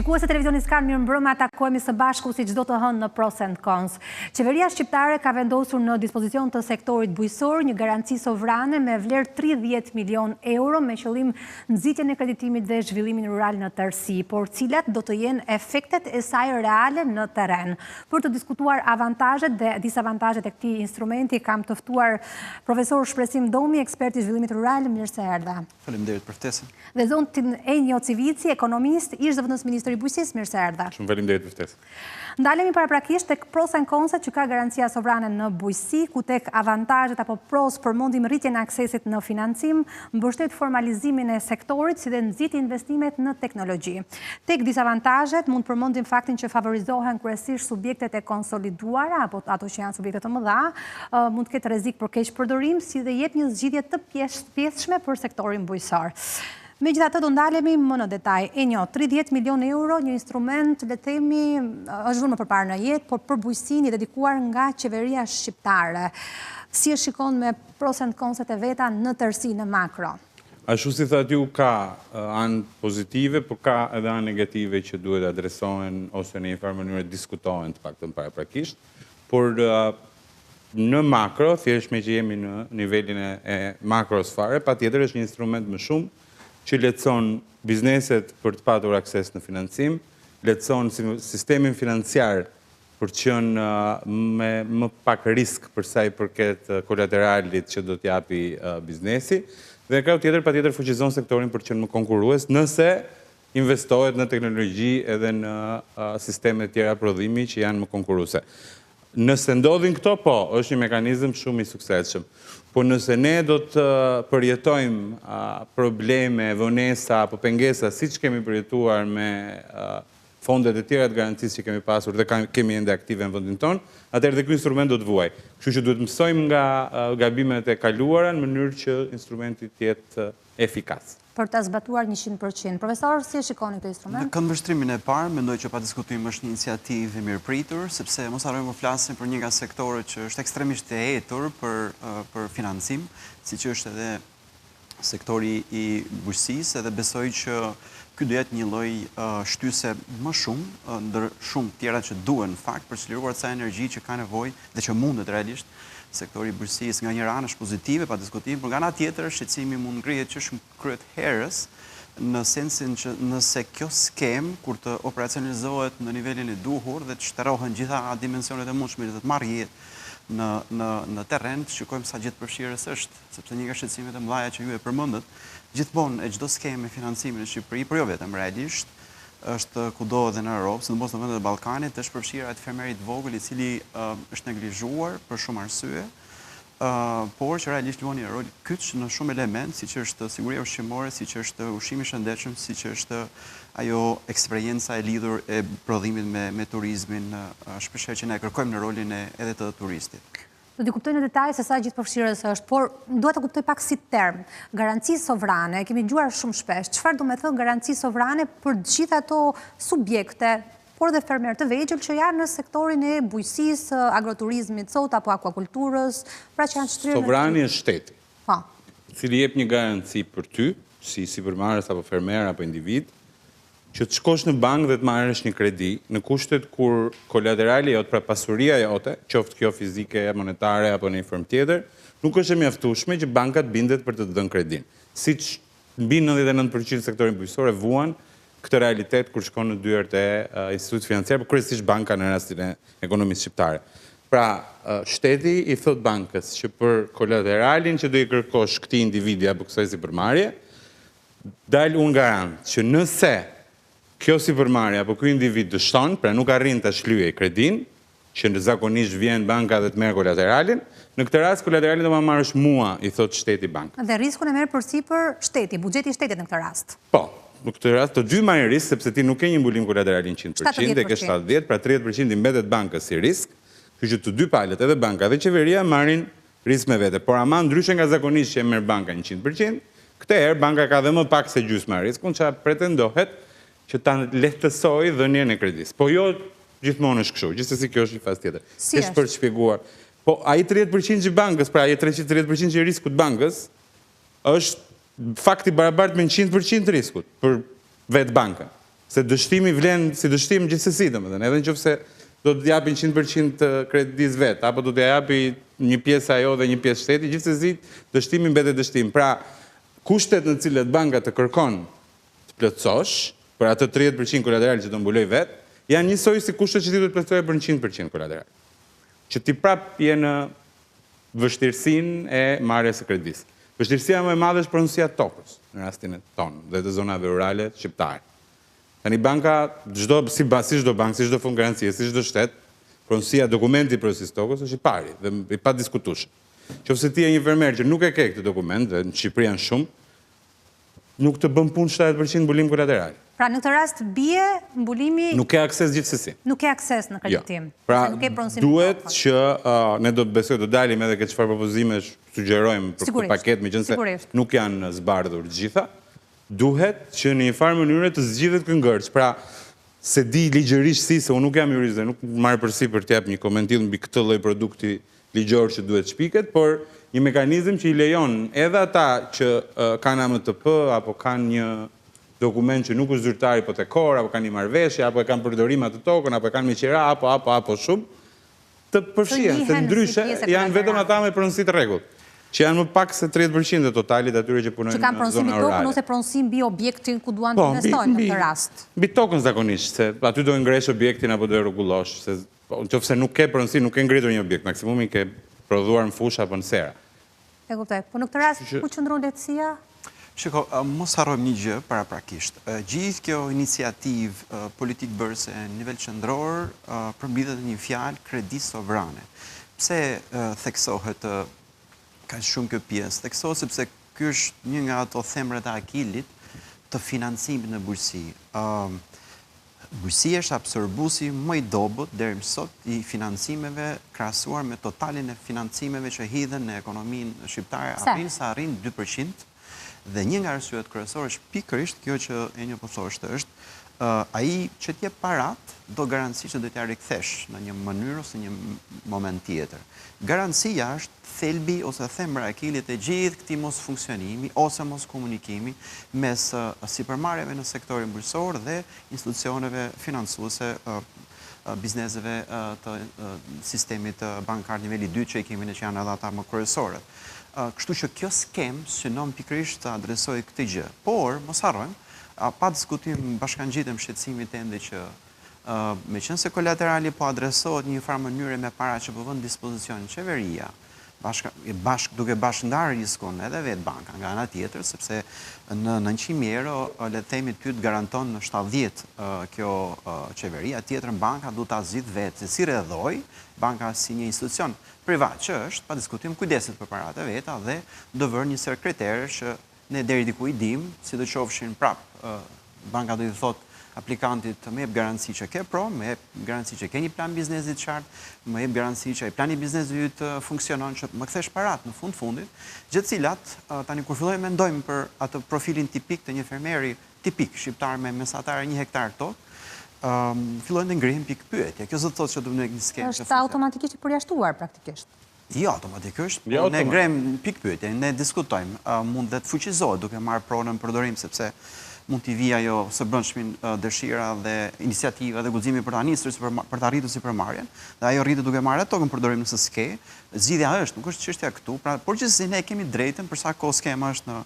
Shikues e televizionit Skan, mirëmbrëma, takohemi së bashku si çdo të hënë në Pros and Cons. Qeveria shqiptare ka vendosur në dispozicion të sektorit bujqësor një garanci sovrane me vlerë 30 milion euro me qëllim nxitjen e kreditimit dhe zhvillimin rural në tërësi, por cilat do të jenë efektet e saj reale në terren. Për të diskutuar avantazhet dhe disavantazhet e këtij instrumenti, kam të ftuar profesor Shpresim Domi, ekspert i zhvillimit rural. Mirë se erdha. Faleminderit për ftesën. Dhe zontin Enjo Civici, ekonomist, ish zëvendës Ministri i Bujqësisë. Mirë se erdha. Shumë faleminderit për ftesën. Ndalemi paraprakisht tek pros and conset që ka garancia sovrane në bujqësi, ku tek avantazhet apo pros përmendim rritjen e aksesit në financim, mbështet formalizimin e sektorit si dhe nxit investimet në teknologji. Tek disavantazhet mund përmendim faktin që favorizohen kryesisht subjektet e konsoliduara apo ato që janë subjekte të mëdha, mund të ketë rrezik për keq përdorim, si dhe jep një zgjidhje të pjesshme për sektorin bujqësor. Megjithatë do ndalemi më në detaj. Enjo, 30 milion euro, një instrument, le të themi, është vënë më përpara në jetë, por për bujqësinë i dedikuar nga qeveria shqiptare. Si e shikon me pros and conset e veta në tërësi, në makro? Ashtu si thatë ju, ka anë pozitive, por ka edhe anë negative që duhet adresohen ose në një farë mënyrë diskutohen të paktën paraprakisht. Por në makro, thjesht me që jemi në nivelin e makros fare, patjetër është një instrument më shumë që lehtëson bizneset për të patur akses në financim, lehtëson sistemin financiar për të qenë me më pak risk për sa i përket kolateralit që do t'japi biznesi, dhe krau tjetër patjetër fuqizon sektorin për të qenë më konkurrues nëse investohet në teknologji edhe në sisteme tjera prodhimi që janë më konkurruese. Nëse ndodhin këto, po, është një mekanizëm shumë i suksesshëm. Po nëse ne do të përjetojmë probleme, vonesa apo pengesa, siç kemi përjetuar me fondet e tjera të garancisë që kemi pasur dhe kemi ende aktive në vendin tonë, atëherë dhe ky instrument do të vuajë. Kështu që duhet mësojmë nga gabimet e kaluara në mënyrë që instrumenti të jetë efikas. Për të zbatuar 100%. Profesor, si e shikoni këtë instrument? Në këndvështrimin e parë, mendoj që pa diskutim është një iniciativë e mirëpritur, sepse mos harrojmë të flasim për një nga sektorët që është ekstremisht e hetur për financim, siç është edhe sektori i bujqësisë, edhe besoj që ky do jetë një lloj shtyse më shumë ndër shumë tjera që duhen në fakt për të çliruar sa energji që ka nevojë dhe që mundet realisht. Sektori i bujqësisë nga njëra anë është pozitive, pa diskutim, por nga ana tjetër shqetësimi mund ngrihet që shumë kryet herës, në sensin që nëse kjo skem kur të operacionalizohet në nivelin e duhur dhe të shtërrohen gjitha dimensionet e mundshme dhe të marrë jetë në terren, të shikojmë sa gjithë përfshirës është, sepse një nga shqetësimet e mëdha që ju e përmendët, gjithmonë e çdo skemë me financimin në Shqipëri, por jo vetëm realisht, është kudo edhe në Europë, sidomos në vendet e Ballkanit, është përfshirë atë fermerit vogël i cili është neglizhuar për shumë arsye, por që realisht luan një rol kyç në shumë elementë, siç është siguria ushqimore, siç është ushqimi i shëndetshëm, siç është ajo eksperjenca e lidhur e prodhimit me turizmin, shpeshherë që ne kërkojmë në rolin edhe të turistit. Do t'i kuptoj në detaj se sa gjithë përfshirës është, por dua të kuptoj pak si term. Garanci sovrane, kemi dëgjuar shumë shpesh. Çfarë do të thotë garanci sovrane për të gjithë ato subjekte, por dhe fermerë të vegjël që janë në sektorin e bujqësisë, agroturizmit sot apo akvakulturës, pra që janë shtrirë. Sovrani është shteti. Po. I cili jep një garanci për ty, si sipërmarrës apo fermer apo individ, që të shkosh në bankë dhe të marrësh një kredi në kushtet kur kolaterali jot, pra pasuria jote, qoftë kjo fizike, monetare apo në një formë tjetër, nuk është e mjaftueshme që banka të bindet për të dhënë kredin. Siç mbi 99% sektorin bujqësor e vuan këtë realitet kur shkon në dyert e institutit financiar, por kryesisht banka në rastin e ekonomisë shqiptare. Pra, shteti i thot bankës që për kolateralin që do i kërkosh këtij individi apo kësaj sipërmarrje, dal unë garant që nëse kjo sipërmarrje apo ky individ dështon, pra nuk arrin ta shlyejë kredin, që zakonisht vjen banka dhe të merr kolateralin, në këtë rast kolateralin do ma marrësh mua, i thot shteti bankës. Dhe riskun e merr përsipër shteti, buxheti i shtetit në këtë rast. Po, në këtë rast të dy marrin risk sepse ti nuk ke një mbulim kolaterali 100%, e ke 70%, pra 30% i mbetet bankës si risk, kështu që të dy palët, edhe banka dhe qeveria marrin risk me vete. Por ama ndryshe nga zakonisht që e merr banka 100%, këtë herë banka ka dhe më pak se gjysma riskun, që pretendohet që ta lehtësoj dhënien e kredisë. Po jo gjithmonë është kështu, gjithsesi kjo është një fazë tjetër. Si është për të shpjeguar. Po ai 30% i bankës, pra ai 30% i riskut bankës, është fakti barabartë me 100% riskut për vetë bankën. Se dështimi vlen si dështim gjithsesi, domethënë, edhe nëse do të japin 100% kreditis vet, apo do t'ja japi një pjesë ajo dhe një pjesë shteti, gjithsesi dështimi mbetet dështim. Pra, kushtet në të cilat banka të kërkon të plotësosh për atë 30% kolateral që do mbuloj vet, janë njësoj si kushtet që ti do të plotësoje për 100% kolateral. Që ti prap je në vështirësinë e marrjes së kredis. Vështirësia më e madhe është pronësia e tokës në rastin tonë dhe të zonave rurale shqiptare. Tani banka, si çdo bankë, si çdo fond garancie, si çdo shtet, pronësia dokumenti i pronësisë tokës është i pari dhe i padiskutueshëm. Nëse ti je një fermer që nuk e ke këtë dokument, dhe në Shqipëri janë shumë, nuk të bën punë 70% mbulim kolateral. Pra në këtë rast bie mbulimi nuk ke akses gjithsesi. Nuk ke akses në kreditim. Pra nuk ke pronësim. Duhet që ne do të besoj të dalim edhe këtë çfarë propozimesh sugjerojmë për këtë paketë, meqense nuk janë zbardhur të gjitha. Duhet që në një farë mënyrë të zgjidhet këngërç. Pra, se di ligjërisht se unë nuk jam jurist dhe nuk marr përsipër të jap një komentim mbi këtë lloj produkti ligjor që duhet shpiket, por një mekanizëm që i lejon edhe ata që kanë AMTP apo kanë një dokument që nuk është zyrtar hipotekor, apo kanë një marrëveshje, apo e kanë përdorim atë tokën, apo e kanë me qira, apo shumë, të përfshihen, se ndryshe janë vetëm ata me pronësi të rregullt, që janë më pak se 30% e totalit atyre që punojnë në zona orale. Që kanë pronësim tokën ose pronësim mbi objektin ku duan të investojnë në këtë rast. Mbi tokën zakonisht, se aty do ngresh objektin apo do e rregullosh, se nëse nuk ke pronësi, nuk ke ngritur një objekt, maksimumi ke prodhuar në fushë apo në sera. E kuptoj. Po në këtë rast ku qëndron lehtësia? Shiko, mos harrojmë një gjë paraprakisht. Gjithë kjo iniciativë politik bërëse në nivel qendror përmbledhet në një fjalë kredi sovrane. Pse theksohet kaq shumë kjo pjesë? Theksohet sepse ky është një nga ato themrat e akilit të financimit në bujqësi. Bujqësia është absorbuesi më i dobët deri më sot i financimeve krahasuar me totalin e financimeve që hidhen në ekonominë shqiptare, arrin 2%. Dhe një nga arsyet kryesore është pikërisht kjo që Enjo po thoshte, është ai që t'jep parat do garanci që do t'ja rikthesh në një mënyrë ose një moment tjetër. Garancia është thelbi ose thembra e akilit e gjithë këtij mos funksionimi ose mos komunikimi mes sipërmarrjeve në sektorin bujqësor dhe institucioneve financuese, bizneseve të sistemit bankar niveli 2 që i kemi në që janë edhe ata më kryesorët. Kështu që kjo skem synon pikërisht të adresoj këtë gjë. Por, mos harrojmë, pa diskutim bashkangjitëm shqetësimit ende që meqense kolaterali po adresohet një farë mënyre me para që po vën dispozicion qeveria, duke bashkëndarë riskun edhe vetë banka nga ana tjetër, sepse në 900 euro le të themi ty të garanton në 70 kjo qeveria, tjetrën banka du ta zgjidh vetë, se si rrjedhoj banka si një institucion privat që është, pa diskutim kujdeset për paratë e veta dhe do vërë një sër kritere që ne deri diku i dim, si do qofshin prap, banka do i thot aplikantit me jep garanci që ke më jep garanci që ke një plan biznesi të qartë, më jep garanci që ai plani biznesi yt funksionon, që më kthesh parat në fundit, gjithë cilat tani kur fillojmë mendojmë për atë profilin tipik të një fermeri tipik shqiptar me mesatare 1 hektar tokë, fillojnë të ngrihen pikë pyetje. Kjo zot thotë që do të një skemë. Është automatikisht i përjashtuar praktikisht. Jo, automatikisht. Ne ngrem pikë pyetje, ne diskutojmë, mund të fuqizohet duke marrë pronën përdorim sepse mund t'i vijë ajo së brendshmin dëshira dhe iniciativa dhe guximi për ta nisur për ta arritur sipërmarrjen, dhe ajo rritet duke marrë tokën përdorim nëse s'ke. Zgjidhja është, nuk është çështja këtu, pra por gjithsesi ne kemi drejtën për sa kohë skema është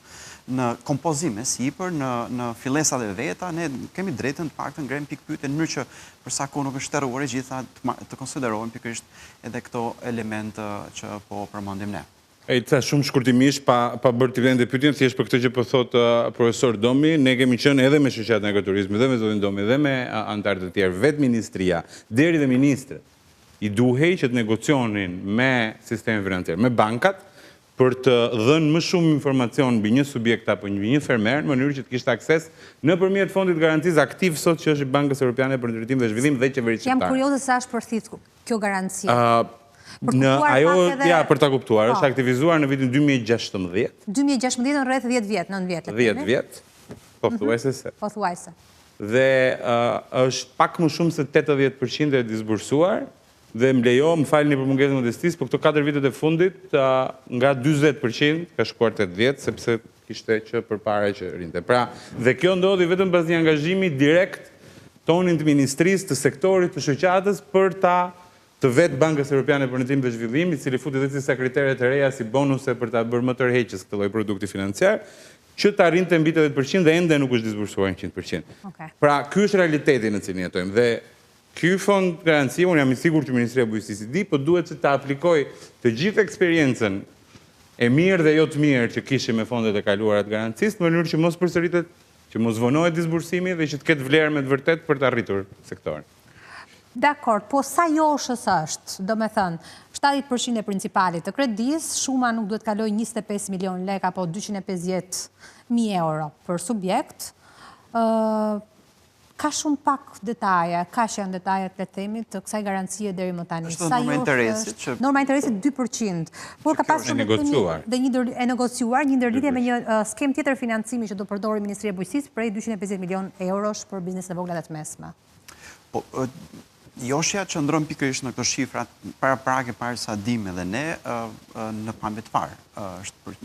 në kompozime sipër, në fillesat e veta, ne kemi drejtën të paktën ngrem pikë pyetje në mënyrë që për sa kohë nuk është shtërruar e gjitha të konsiderohen pikërisht edhe këto elemente që po përmendim ne. E të shumë shkurtimisht, pa bërë t'i vende pyetjen, thjesht për këtë që po thot profesor Domi, ne kemi qenë edhe me shoqatën e agriturizmit, dhe me zotin Domi, dhe me antarët e tjerë, vetë ministria, deri dhe ministrët, i duhej që të negocionin me sistemin financiar, me bankat, për të dhënë më shumë informacion mbi një subjekt apo një fermer, në mënyrë që të kishte akses nëpërmjet fondit garancisë aktiv sot që është i Bankës Europiane për Ndërtim dhe Zhvillim dhe Qeverisë shqiptare. Jam kurioze sa është përthith kjo garanci. Ajo, për ta kuptuar, është aktivizuar në vitin 2016. 2016 në rreth 10 vjet, 9 vjet. 10 vjet, pothuajse se. Pothuajse. Dhe është pak më shumë se 80% e disbursuar, dhe më lejo, më falni për mungesën e modestisë, por këto 4 vitet e fundit, nga 40% ka shkuar 8 vjet, sepse kishte që përpara që rinte. Pra, dhe kjo ndodhi vetëm pas një angazhimi direkt tonin të ministrisë, të sektorit, të shoqatës për të vetë Bankës Europiane për Ndërtim dhe Zhvillim, i cili futi edhe disa kritere të reja si bonuse për ta bërë më tërheqës këtë lloj produkti financiar, që të arrinte mbi 80% dhe ende nuk është disbursuar 100%. Pra, ky është realiteti në cilin jetojmë dhe ky fond garanci, unë jam i sigurt që Ministria e Bujqësisë i di, po duhet që ta aplikoj të gjithë eksperiencën e mirë dhe jo të mirë që kishim me fondet e kaluara të garancisë, në mënyrë që mos përsëritet, që mos vonohet disbursimi dhe që të ketë vlerë me të vërtet për të arritur sektorin. Dakor, po sa joshës është, do me thënë, 70% e principalit të kredis, shuma nuk duhet kaloj 25 milion lek apo 250.000 euro për subjekt. Ka shumë pak detaje, ka që janë detajet të themit të kësaj garancie deri më tani. Është norma interesit. Norma interesit 2%. Por ka pasur e negociuar një ndërlidhje me një skem tjetër financimi që do përdori Ministria e Bujqësisë prej 250 milion eurosh për biznesin e vogla dhe të mesme. Joshja qëndron pikërisht në këto shifrat para prake sa dim edhe ne në pamje të parë. Është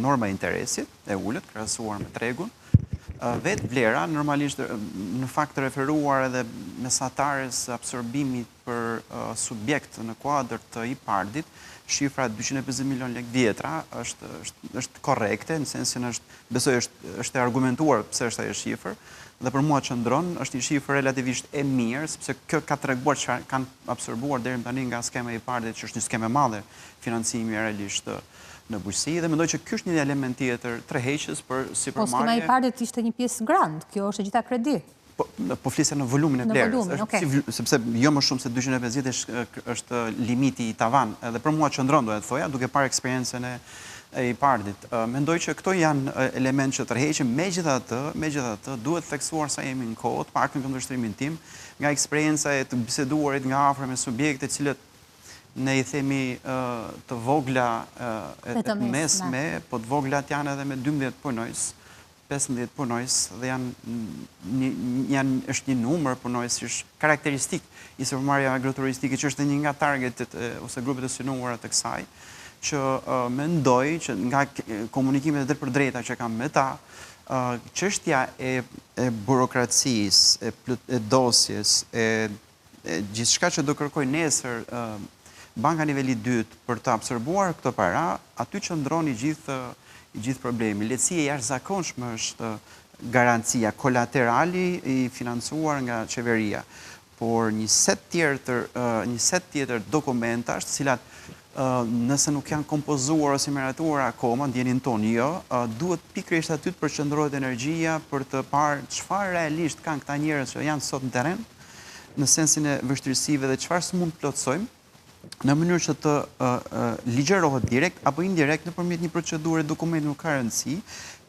norma e interesit e ulët krahasuar me tregun. Vetë vlera, normalisht në fakt të referuar edhe mesatares absorbimit për subjekt në kuadër të IPARD-it, shifra 250 milion lek vjetra është korrekte, në sensin besoj është argumentuar pse është ajo shifër, dhe për mua qëndron, është një shifër relativisht e mirë, sepse kjo ka treguar që kanë absorbuar deri më tani nga skema e IPARD-it, që është një skemë e madhe financimi realisht në bujqësi, dhe mendoj që ky është një element tjetër tërheqës për sipërmarrje. Po skema e IPARD-it ishte një pjesë grand, kjo është e gjitha kredi. Po flisja në volumin e blerës, sepse jo më shumë se 250 është limiti i tavan, edhe për mua qëndron, do të thoja, duke parë eksperiencën e IPARD-it. Mendoj që këto janë element që tërheqin, megjithatë duhet theksuar sa jemi në kohë, pak në kundërshtrimin tim, nga eksperienca e të biseduarit nga afër me subjekte cilët ne i themi të vogla e të mesme, po të voglat janë edhe me 12 punojës, 15 punojës dhe është një numër punojësish karakteristik i sipërmarrjeve agroturistike që është një nga targetet ose grupet e synuara të kësaj, që mendoj që nga komunikimet e drejt për drejta që kam me ta, çështja e burokracisë, e dosjes, e gjithçka që do kërkoj nesër banka niveli 2 për të absorbuar këto para, aty qëndron i gjithë problemi. Lehtësia e jashtëzakonshme është garancia kolaterali i financuar nga qeveria, por një set tjetër dokumentash, të cilat nëse nuk janë kompozuar ose miratuar akoma, ndjenin tonë jo, duhet pikërisht aty të përqendrohet energjia për të parë çfarë realisht kanë këta njerëz që janë sot në terren, në sensin e vështirësive dhe çfarë s'mund të plotësojmë, në mënyrë që të ligjërohet direkt apo indirekt nëpërmjet një procedure dokumenti nuk ka rëndësi,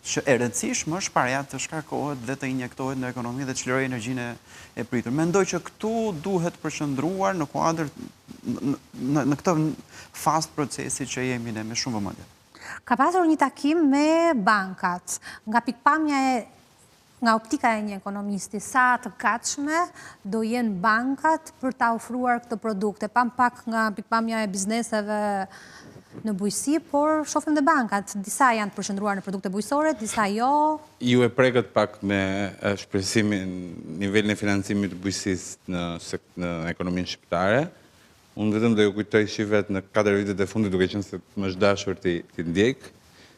që e rëndësishme është para të shkarkohet dhe të injektohet në ekonomi dhe të çlirojë energjinë e pritur. Mendoj që këtu duhet përqendruar në kuadër në këtë fazë procesi që jemi ne me shumë vëmendje. Ka pasur një takim me bankat, nga pikpamja nga optika e një ekonomisti, sa të gatshme do jenë bankat për ta ofruar këtë produkte, pak nga pikpamja e bizneseve në bujqësi, por shohim dhe bankat. Disa janë të përqendruar në produkte bujqësore, disa jo. Ju e prekët pak me shpresimin, nivelin e financimit të bujqësisë në ekonominë shqiptare. Unë vetëm do ju kujtoj shifrat në 4 vitet e fundit, duke qenë se më është dashur ti ndjek.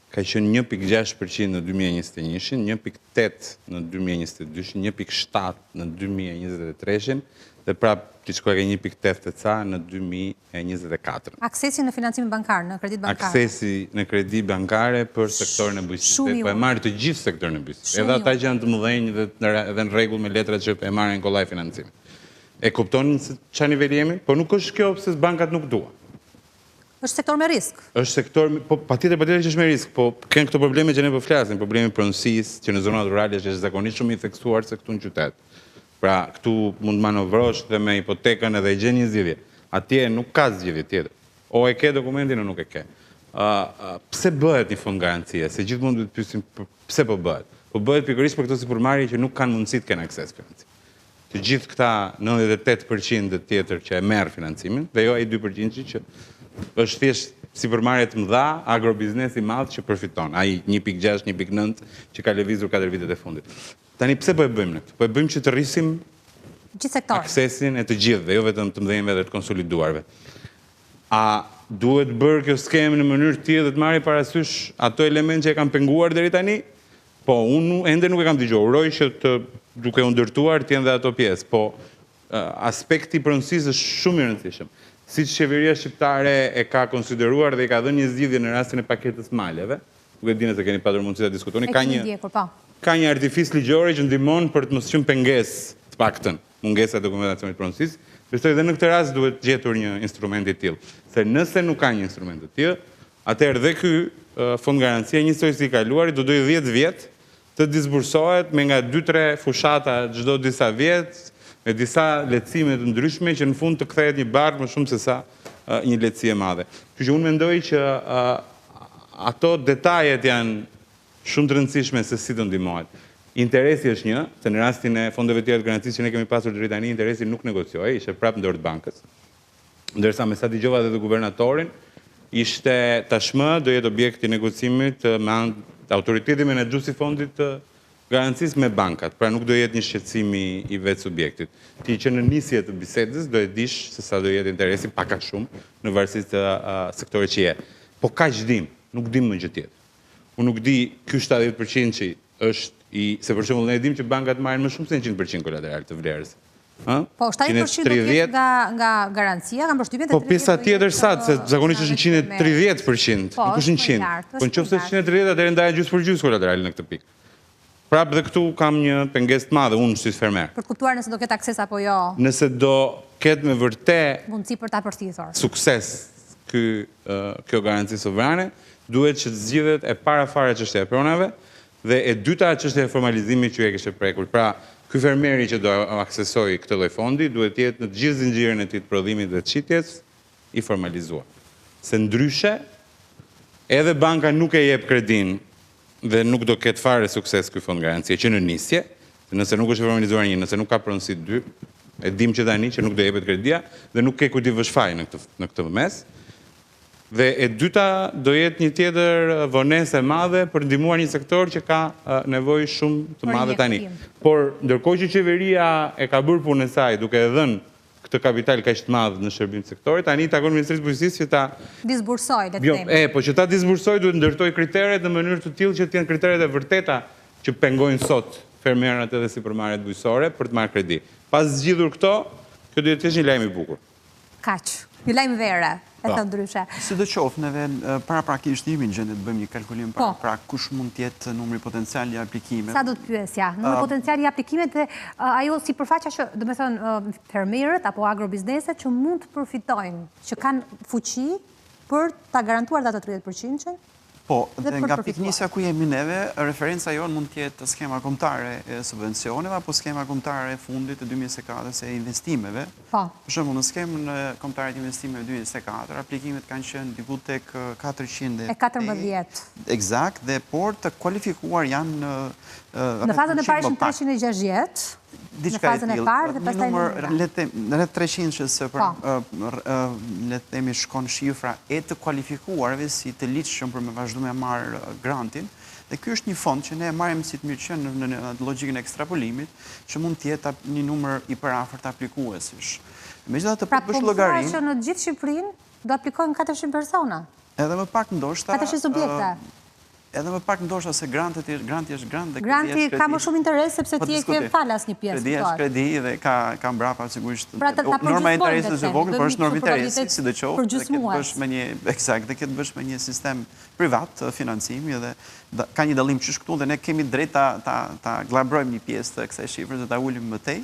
Ka qenë 1.6% në 2021, 1.8% në 2022, 1.7% në 2023, dhe prap diçka ka 1.8% të ca në 2024. Aksesi në financimin bankar, në kredit bankare. Aksesi në kredi bankare për sektorin e bujqësisë. Po e marrë të gjithë sektorin e bujqësisë. Edhe ata që janë të mëdhenj dhe në rregull me letrat që e marrin kollaj financimi. E kuptonin se çfarë niveli jemi? Po nuk është kjo pse bankat nuk duan. Është sektor me risk. Është sektor, po patjetër që është me risk, po kanë këto probleme që ne po flasim, problemi pronësisë, që në zonat rurale është zakonisht shumë i theksuar se këtu në qytet. Pra, këtu mund manovrosh dhe me hipotekën edhe e gjen një zgjidhje. Atje nuk ka zgjidhje tjetër. O e ke dokumentin o nuk e ke. Pse bëhet një fond garancie? Se gjithmonë duhet të pyesim pse po bëhet. Po bëhet pikërisht për këto sipërmarrje që nuk kanë mundësi të kenë akses financim. Të gjithë këta 98% të tjetër që e merr financimin, dhe jo ai 2% që është thjesht sipërmarrje të mëdha, agrobiznes i madh që përfiton. Ai 1.6, 1.9 që ka lëvizur 4 vitet e fundit. Tani pse po e bëjmë ne këtë? Po e bëjmë që të rrisim Gjithë sektorët. Aksesin e të gjithëve, jo vetëm të mëdhenjve dhe të konsoliduarve. A duhet bërë kjo skemë në mënyrë tillë dhe të marrë parasysh ato element që e kanë penguar deri tani? Po, unë ende nuk e kam dëgjuar. Uroj që duke u ndërtuar të jenë dhe ato pjesë, po aspekti pronësisë është shumë i rëndësishëm. Siç qeveria shqiptare e ka konsideruar dhe i ka dhënë një zgjidhje në rastin e paketës maleve, nuk e di nëse keni patur mundësi ta diskutoni, ka një artific ligjore që ndihmon për të mos qenë pengesë të paktën, mungesa e dokumentacionit pronësisë. Besoj dhe në këtë rast duhet gjetur një instrument i tillë. Se nëse nuk ka një instrument të tillë, atëherë dhe ky fond garancia njësoj si i kaluari do dojë 10 vjet të disbursohet me nga 2-3 fushata çdo disa vjet, me disa lehtësime të ndryshme që në fund të kthehet një barkë më shumë se sa një lehtësi e madhe. Kështu që unë mendoj që ato detajet janë shumë të rëndësishme se si të ndihmohet. Interesi është një, se në rastin e fondeve tjera të garancisë që ne kemi pasur deri tani, interesi nuk negocioi, ishte prapë në dorë të bankës. Ndërsa me sa dëgjova edhe guvernatorin, ishte tashmë do jetë objekt i negocimit me autoriteti menaxhues i fondit të garancisë me bankat, pra nuk do jetë një shqetësim i vetë subjektit. Ti që në nisje të bisedës do e dish se sa do jetë interesi pak a shumë në varësi të sektorit që je. Po kaq dim, nuk dim më gjë tjetër. Unë nuk di ky 70% që është se për shembull ne dim që bankat marrin më shumë se 100% kolateral të vlerës. Po 70% do të jetë nga garancia, kanë përshtypjen Po pjesa tjetër sa, se zakonisht është 130%, nuk është 100. Po nëse është 130, atëherë ndahet gjysmë për gjysmë kolaterali në këtë pikë. Prapë dhe këtu kam një pengesë të madhe unë si fermer. Për të kuptuar nëse do ketë akses apo jo. Nëse do ketë me vërtet mundësi për ta përfituar. Sukses kjo garanci sovrane, duhet që të zgjidhet e para fare çështja e pronave dhe e dyta çështja e formalizimit që e kishte prekur. Pra, ky fermeri që do aksesoj këtë lloj fondi duhet të jetë në të gjithë zinxhirin e tij të prodhimit dhe të shitjes i formalizuar. Se ndryshe edhe banka nuk e jep kredin dhe nuk do ketë fare sukses ky fond garancie që në nisje, nëse nuk është formalizuar një, nëse nuk ka pronësi 2, e dim që tani që nuk do jepet kredia dhe nuk ke kujt i vësh faj në këtë mes. Dhe e dyta do jetë një tjetër vonesë e madhe për ndihmuar një sektor që ka nevojë shumë të madhe tani. Por ndërkohë që qeveria e ka bërë punën e saj duke dhënë këtë kapital kaq të madh në shërbim të sektorit, tani takon Ministrisë së Bujqësisë që ta disbursoj, le të themi. Po që ta disbursoj duhet ndërtoj kriteret në mënyrë të tillë që të jenë kriteret e vërteta që pengojnë sot fermerët edhe sipërmarrjet bujqësore për të marrë kredi. Pas zgjidhur këto, kjo do të jetë një lajm i bukur. Kaq. Një lajm vere, e thënë ndryshe. Sidoqoftë neve paraprakisht jemi në gjendje të bëjmë një kalkulim paraprak kush mund të jetë numri potencial i aplikimeve. Sa do të pyesja? Numri potencial i aplikimeve dhe ajo sipërfaqja që, do të thënë, fermerët apo agrobizneset që mund të përfitojnë, që kanë fuqi për ta garantuar ato 30%. Po, dhe nga piknisja ku jemi neve, referenca jonë mund tjetë skema kombëtare e subvencioneve, apo skema kombëtare e fundit të 2024 e investimeve. Për shembull, në skemën kombëtare të investimeve 2024, aplikimet kanë qenë diku tek 414. Eksakt, dhe por të kualifikuar janë në fazën e parë ishin 360. Në fazën e parë dhe pastaj në 300 që se le të themi shkon shifra e të kualifikuarve si të ligjshëm për me vazhdu me marrë grantin. Dhe ky është një fond që ne marrim si të mirëqenë në logjikën e ekstrapolimit, që mund të jetë një numër i përafërt aplikuesish. Megjithatë pra po thuaj që në gjithë Shqipërinë do aplikojnë 400 persona. Edhe më pak ndoshta 400 subjekte. Edhe më pak ndoshta se granti është grant dhe kredi granti ka më shumë interes sepse ti e ke falas një pjesë. Kredi është kredi dhe ka mbrapa sigurisht norma e interesit e vogël, por është norma interesi, sidoqoftë dhe këtë bësh me një sistem privat financimi dhe ka një dallim qysh këtu dhe ne kemi drejt ta glabrojmë një pjesë të kësaj shifre dhe ta ulim më tej.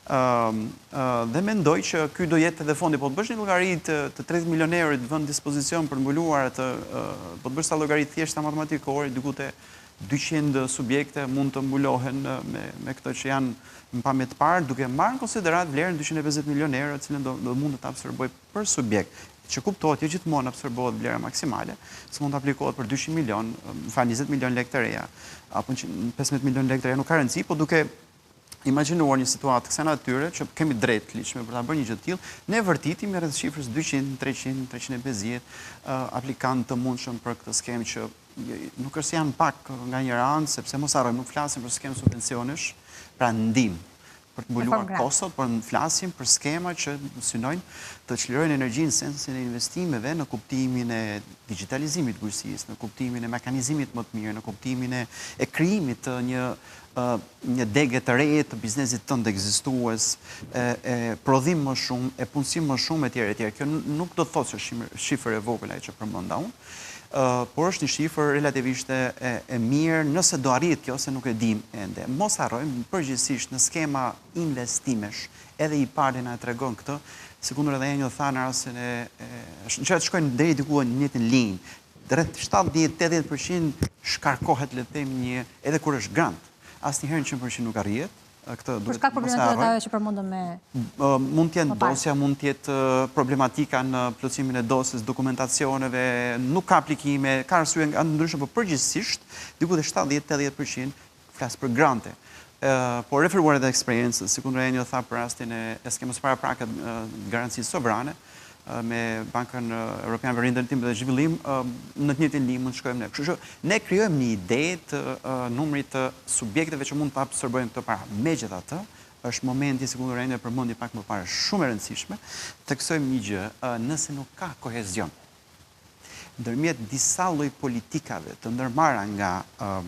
Dhe mendoj që ky do jetë edhe fondi, po të bësh një llogari të 30 milionë euro të vënë dispozicion për mbuluar po të bësh ta llogari thjeshta matematikore, diku te 200 subjekte mund të mbulohen me këto që janë në pamje të parë, duke marrë në konsiderat vlerën 250 milionë euro, cilën do mund të absorboj për subjekt. Që kuptohet, jo gjithmonë absorbohet vlera maksimale, se mund të aplikohet për 200 milion, 20 milion lekë të reja, apo 15 milion lekë të reja, nuk ka rëndësi, po duke imaginuar një situatë kësaj natyre që kemi drejt ligjshëm për ta bërë një gjë të tillë, ne vërtiti me rreth shifrës 200, 300, 350 aplikantë të mundshëm për këtë skemë që nuk është janë pak nga një anë, sepse mos harrojmë, nuk flasim për skemë subvencionesh, pra ndihmë. për të mbuluar kostot, por në flasim për skema që synojnë të çlirojnë energjinë në sensin e investimeve në kuptimin e digitalizimit të bujqësisë, në kuptimin e mekanizimit më të mirë, në kuptimin e krijimit të një dege të re të biznesit tënd ekzistues, e prodhim më shumë, e punësim më shumë etj. Kjo nuk do të thotë se shifër e vogël ajo që përmenda unë, por është një shifër relativisht e mirë nëse do arrit kjo, se nuk e dim ende. Mos harrojmë përgjithsisht në skema investimesh, edhe i pari na e tregon këtë, sekundër edhe një tha në rastin që të shkojnë deri diku në njëjtën linjë. Rreth 70-80% shkarkohet, le të them, edhe kur është grant. Asnjëherë 100% nuk arrihet. Për shkak problemeve ajo që përmendëm me mund të jetë dosja, mund të jetë problematika në plotësimin e dosjes, dokumentacioneve, nuk ka aplikime, ka arsye ndryshme, por përgjithsisht diku te 70-80% flas për grante. Por referuar edhe eksperiencës, sikundër e një tha për rastin e skemës paraprakët garancisë sovrane, me Bankën Europiane për Rindërtim dhe Zhvillim, në të njëjtin linjë mund të shkojmë ne. Kështu që ne krijojmë një ide të numrit të subjekteve që mund të absorbojnë këtë para. Megjithatë, është momenti, sikundër e përmendi pak më parë, shumë e rëndësishme, të kësojmë një gjë, nëse nuk ka kohezion ndërmjet disa lloj politikave të ndërmarra nga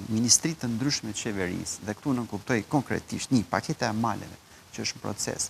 ministritë të ndryshme të qeverisë, dhe këtu nënkuptoj konkretisht një paketë e maleve që është në proces,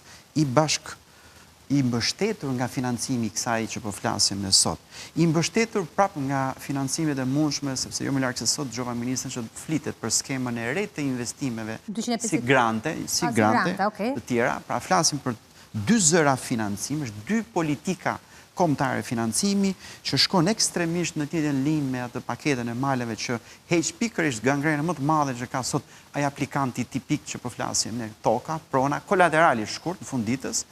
i mbështetur nga financimi i kësaj që po flasim ne sot, i mbështetur prapë nga financimet e mundshme, sepse jo më larg se sot dëgjova ministrin që flitet për skemën e re të investimeve si grante të tjera, pra flasim për dy zëra financimi, është dy politika kombëtare financimi që shkon ekstremisht në të njëjtën linjë me atë paketën e maleve që heq pikërisht gangrenën më të madhe që ka sot ai aplikanti tipik që po flasim ne, toka, prona, kolaterali shkurt në fund ditës.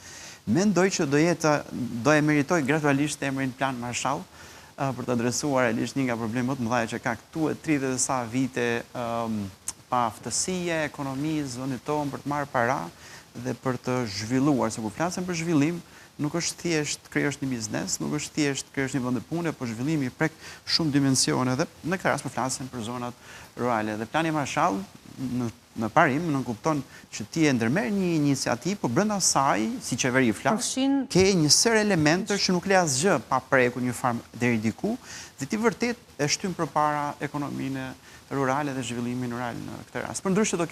Mendoj që do e meritoj gradualisht emrin Plan Marshall për të adresuar realisht një nga problemet më të mëdha që ka këtu e 30 dhe sa vite pa aftësie, ekonomisë, zonit tonë për të marrë para dhe për të zhvilluar. Se kur flasim për zhvillim, nuk është thjesht krijosh një biznes, nuk është thjesht krijosh një vend pune, por zhvillimi prek shumë dimensione dhe në këtë rast po flasim për zonat rurale. Dhe Plani Marshall në parim nënkupton që ti e ndërmerr një iniciativë, por brenda saj, si qeveri flas, ke një sër elemente që nuk le asgjë pa prekur një farë deri diku, dhe ti vërtet e shtyn përpara ekonominë rurale dhe zhvillimin rural në këtë rast. Përndryshe do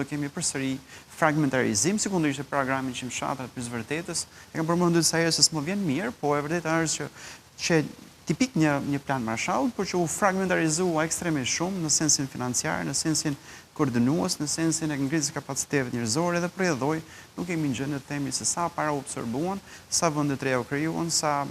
kemi përsëri fragmentarizim, sikur ishte programi Qimshatrat për vërtetës. E kam përmendur disa herë se s'më vjen mirë, po e vërteta është që tipik një plan Marshall, por që u fragmentarizua ekstremisht shumë në sensin financiar, në sensin koordinues, në sensin e ngritjes kapaciteteve njerëzore dhe përjedhoj, nuk kemi gjë në themi se sa para u absorbuan, sa vende të reja u krijuan, sa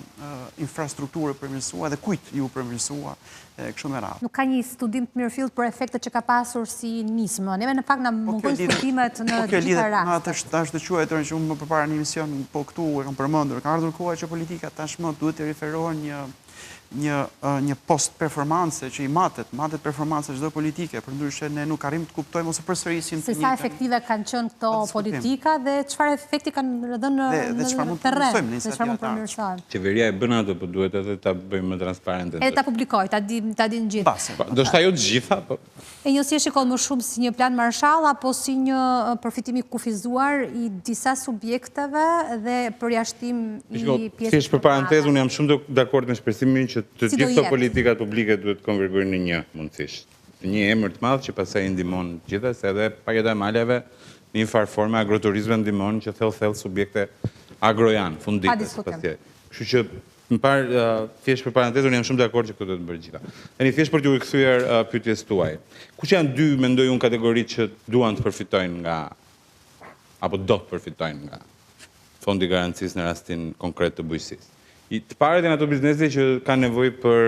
infrastrukturë përmirësua dhe kujt ju përmirësua kështu me radhë. Nuk ka një studim të mirëfillt për efektet që ka pasur si nismë. Neve në fakt na mungojnë studimet në gjitha rastet. Tash të quajtur që unë më përpara një emision, po këtu e kam përmendur, ka ardhur koha që politika tashmë duhet të referohen një post performance që i matet performance çdo politike, përndryshe ne nuk arrim të kuptojmë ose përsërisim se sa efektive kanë qenë këto politika dhe çfarë efekti kanë dhënë në terren, dhe çfarë mund përmirësohen. Qeveria e bën ato, po duhet edhe ta bëjmë më transparente. Edhe ta publikoj, ta dinë gjithë. Do shta jo të gjitha, po. E njësi e shikon më shumë si një plan Marshall apo si një përfitim i kufizuar i disa subjekteve dhe përjashtim i pjesës. Thjesht për parantezë, unë jam shumë dakord me shpresimin që të gjithë këto politikat publike duhet të konvergojnë në një, mundësisht. Një emër të madh që pastaj i ndihmon gjithë, se edhe paketa e maleve në një farë forme agroturizmi ndihmon që thellë subjekte agrojan, funditës pastaj. Kështu që më parë thjesht për parantezë unë jam shumë dakord që këto duhet të bëhen gjitha. Tani thjesht për t'ju kthyer pyetjes tuaj. Kush janë dy, mendoj unë, kategoritë që duan të përfitojnë nga apo do të përfitojnë nga fondi garancisë në rastin konkret të bujqësisë? Të parët janë ato biznese që kanë nevojë për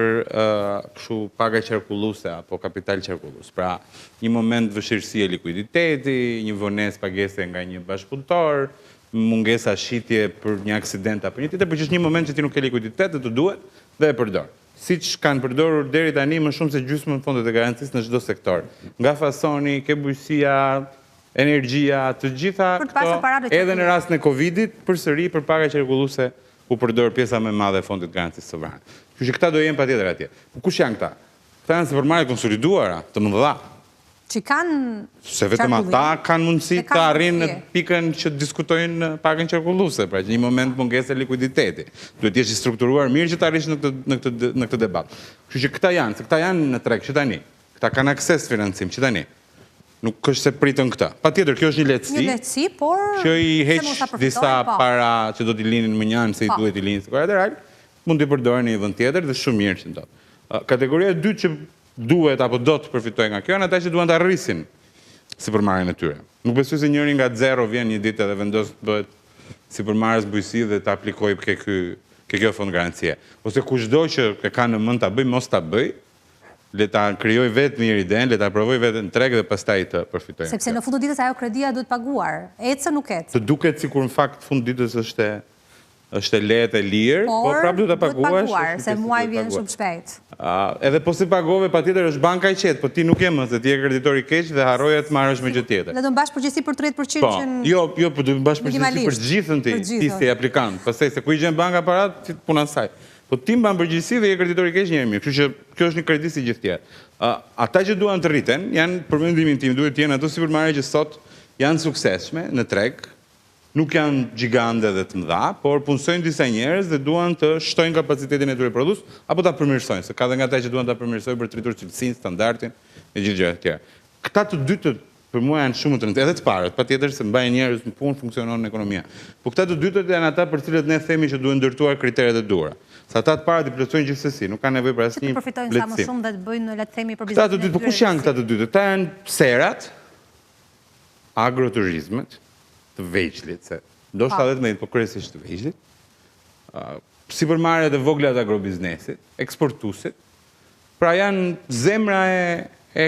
kështu paga qarkulluese apo kapital qarkullues. Pra, një moment vështirësie likuiditeti, një vonesë pagese nga një bashkëpunëtor, mungesa shitje për një aksident apo një tjetër, por që është një moment që ti nuk ke likuiditet dhe të duhet dhe e përdor. Siç kanë përdorur deri tani më shumë se gjysmën fondet e garancisë në çdo sektor. Nga fasoni, ke bujqësia, energjia, të gjitha këto, edhe në rastin e Covidit, përsëri për paga qarkulluese u përdor pjesa më e madhe e fondit garancisë sovrane. Kështu që këta do jenë patjetër atje. Po kush janë këta? Këta janë supermarket konsoliduara, të mëdha. Që kanë... Se vetëm ata kanë mundësi të arrinë në pikën që diskutojnë në pagën qarkulluese, pra që një moment mungesë e likuiditeti. Duhet të jesh i strukturuar mirë që të arrish në këtë debat. Kështu që këta janë në treg që tani. Këta kanë akses financim që tani. Nuk është se pritën këta. Patjetër, kjo është një lehtësi, që i heq disa para që do t'i linin më njanë se i duhet i linin se kolateral, mund t'i përdorin në një vend tjetër dhe shumë mirë që në to. Kategoria e dytë që duhet apo do të përfitojnë nga kjo, në ata që duan të arrisin sipërmarrjen e tyre. Nuk besoj se njëri nga zero vjen një ditë dhe vendos të bëhet sipërmarrës bujqësi dhe të aplikojë ke kjo fond garancie. Ose kushdo që e ka në mend ta bëj, mos ta bëj, le ta krijoj vetë mirë idenë, le ta provoj vetën në treg dhe pastaj të përfitojë. Sepse në fund të ditës ajo kredia duhet paguar. Ecë nuk ecë. Të duket sikur në fakt fund ditës është e lehtë e lirë, por prapë duhet ta paguash, se muaj vjen shumë shpejt. Edhe po si pagove, patjetër është banka e qetë, po ti nuk je më, se ti je kreditor i keq dhe harroje të marrësh me gjë tjetër. Dhe do mbash përgjegjësi për 30% që... Jo, po do mbash përgjegjësi për gjithën ti si aplikant. Pastaj se ku i gjen banka parat, puna saj. Po ti mban përgjegjësi dhe je kreditor i keq një herë mirë. Kështu që kjo është një kredi si gjithë tjerë. Ata që duan të rriten, janë për mendimin tim, duhet të jenë ato sipërmarrje që sot janë suksesshme në treg. Nuk janë gjigande dhe të mëdha, por punësojnë disa njerëz dhe duan të shtojnë kapacitetin e tyre produs, apo ta përmirësojnë, se ka dhe nga ta që duan ta përmirësojnë për të rritur cilësinë, standardin e gjithë gjërat tjera. Këta të dytët për mua janë shumë të rëndësishme, edhe të parët, patjetër se mbajnë njerëz në punë, funksionon në ekonomia. Po këta të dytët janë ata për cilët ne themi që duhen ndërtuar kriteret e duhura. Sa ata të parët i plotësojnë gjithsesi, nuk kanë nevojë për asnjë lehtësim. Si përfitojnë sa më shumë dhe të bëjnë le të themi për biznesin e tyre. Po kush janë këta të dytët? Këta janë serat, agroturizmet, të vegjlit, se ndoshta edhe po kryesisht të vegjlit, sipërmarrjet e vogla të agrobiznesit, eksportuesit, pra janë zemra e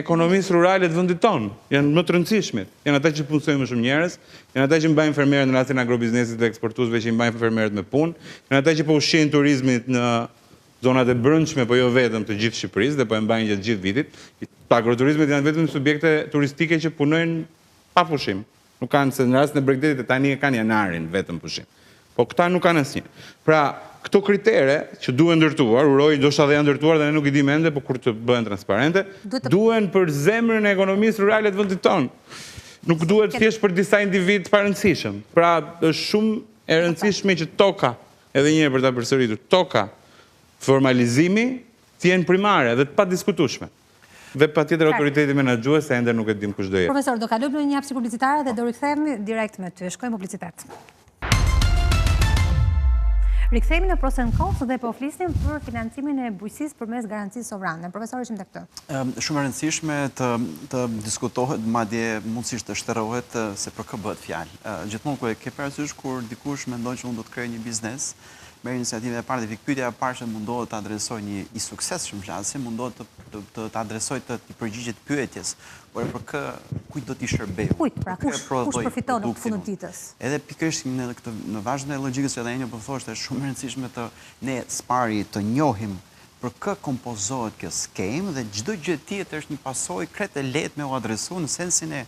ekonomisë rurale të vendit tonë, janë më të rëndësishme, janë ata që punësojnë më shumë njerëz, janë ata që mbajnë fermerët në rastin e agrobiznesit dhe eksportuesve që mbajnë fermerët me punë, janë ata që po ushqejnë turizmit në zonat e brendshme, po jo vetëm të gjithë Shqipërisë dhe po e mbajnë gjatë gjithë vitit. Agroturizmet janë vetëm subjekte turistike që punojnë pa pushim. Nuk kanë, se në rastin e Bregdetit tani e kanë janarin vetëm pushim. Po këta nuk kanë asnjë. Pra, këto kritere që duhen ndërtuar, uroj ndoshta dhe janë ndërtuar dhe ne nuk i dimë ende, por kur të bëhen transparente, duhen për zemrën e ekonomisë rurale të vendit tonë. Nuk duhet thjesht për disa individ të parëndësishëm. Pra, është shumë e rëndësishme që toka, edhe një herë për ta përsëritur, toka, formalizimi të jenë primare dhe të padiskutueshme. Dhe patjetër autoriteti menaxhues se ende nuk e dim kush do jetë. Profesor, do kalojmë në një hapësirë publicitare dhe do rikthehemi direkt me ty. Shkojmë publicitet. Rikthehemi në Pros and Cons dhe po flisnim për financimin e bujqësisë përmes garancisë sovrane. Profesor, ishim tek këtë. Shumë e rëndësishme të diskutohet, madje mundësisht të shtërrohet se për kë bëhet fjalë. Gjithmonë kur e ke parasysh kur dikush mendon që unë do të krijoj një biznes, merr iniciativën e parë dhe pyetja e parë që mundohet të adresoj një i suksesshëm flasje, mundohet të adresoj të përgjigjet pyetjes, por për kë kujt do t'i shërbej? Kujt, pra kush përfiton në fund të ditës? Edhe pikërisht në vazhdim të logjikës që Enjo po thoshte, është shumë e rëndësishme të ne spari të njohim për kë kompozohet kjo skem dhe çdo gjë tjetër është një pasojë krejt e lehtë me u adresuar në sensin e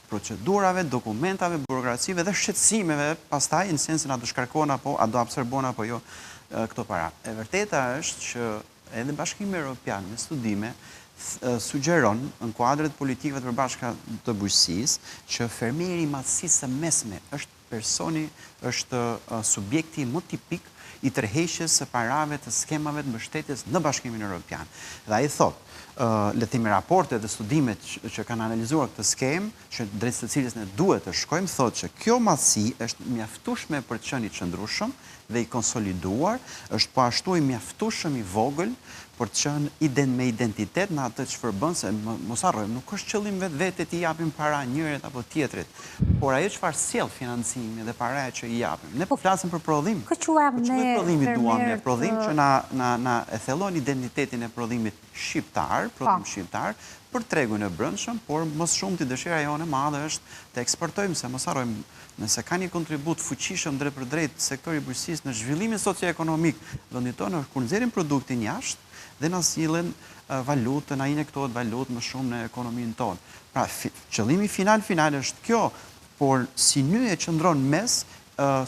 procedurave, dokumentave, burokracive dhe shqetësimeve, pastaj në sensin a do shkarkon apo a do absorbon apo jo këto para. E vërteta është që edhe Bashkimi Evropian me studime sugjeron në kuadret politikave të përbashkëta të bujqësisë që fermieri i madhësisë së mesme është subjekti më tipik i tërheqjes së parave të skemave të mbështetjes në Bashkimin Evropian. Dhe ai thotë, le të themi raportet dhe studimet që kanë analizuar këtë skem, që drejt të cilës ne duhet të shkojmë, thotë që kjo madhësi është mjaftueshme për të qenë i qëndrueshëm dhe i konsoliduar, është po ashtu i mjaftueshëm i vogël për të qenë me identitet në atë çfarë bën, se mos harrojmë, nuk është qëllim vetë të japim para njërit apo tjetrit, por ajo çfarë sjell financimi dhe paraja që i japim. Ne po flasim për prodhim. Prodhimi duam ne, prodhim që na e thellon identitetin e prodhimit shqiptar, prodhim shqiptar për tregun e brendshëm, por më shumë dëshira jone e madhe është të eksportojmë, se mos harrojmë, nëse ka një kontribut fuqishëm drejt për drejt sektori bujqësisë në zhvillimin socioekonomik vendit tonë, kur nxjerrim produktin jashtë dhe na sillen valutë, na injektohet valutë më shumë në ekonominë tonë. Pra, qëllimi final është kjo, por si nyje qëndron mes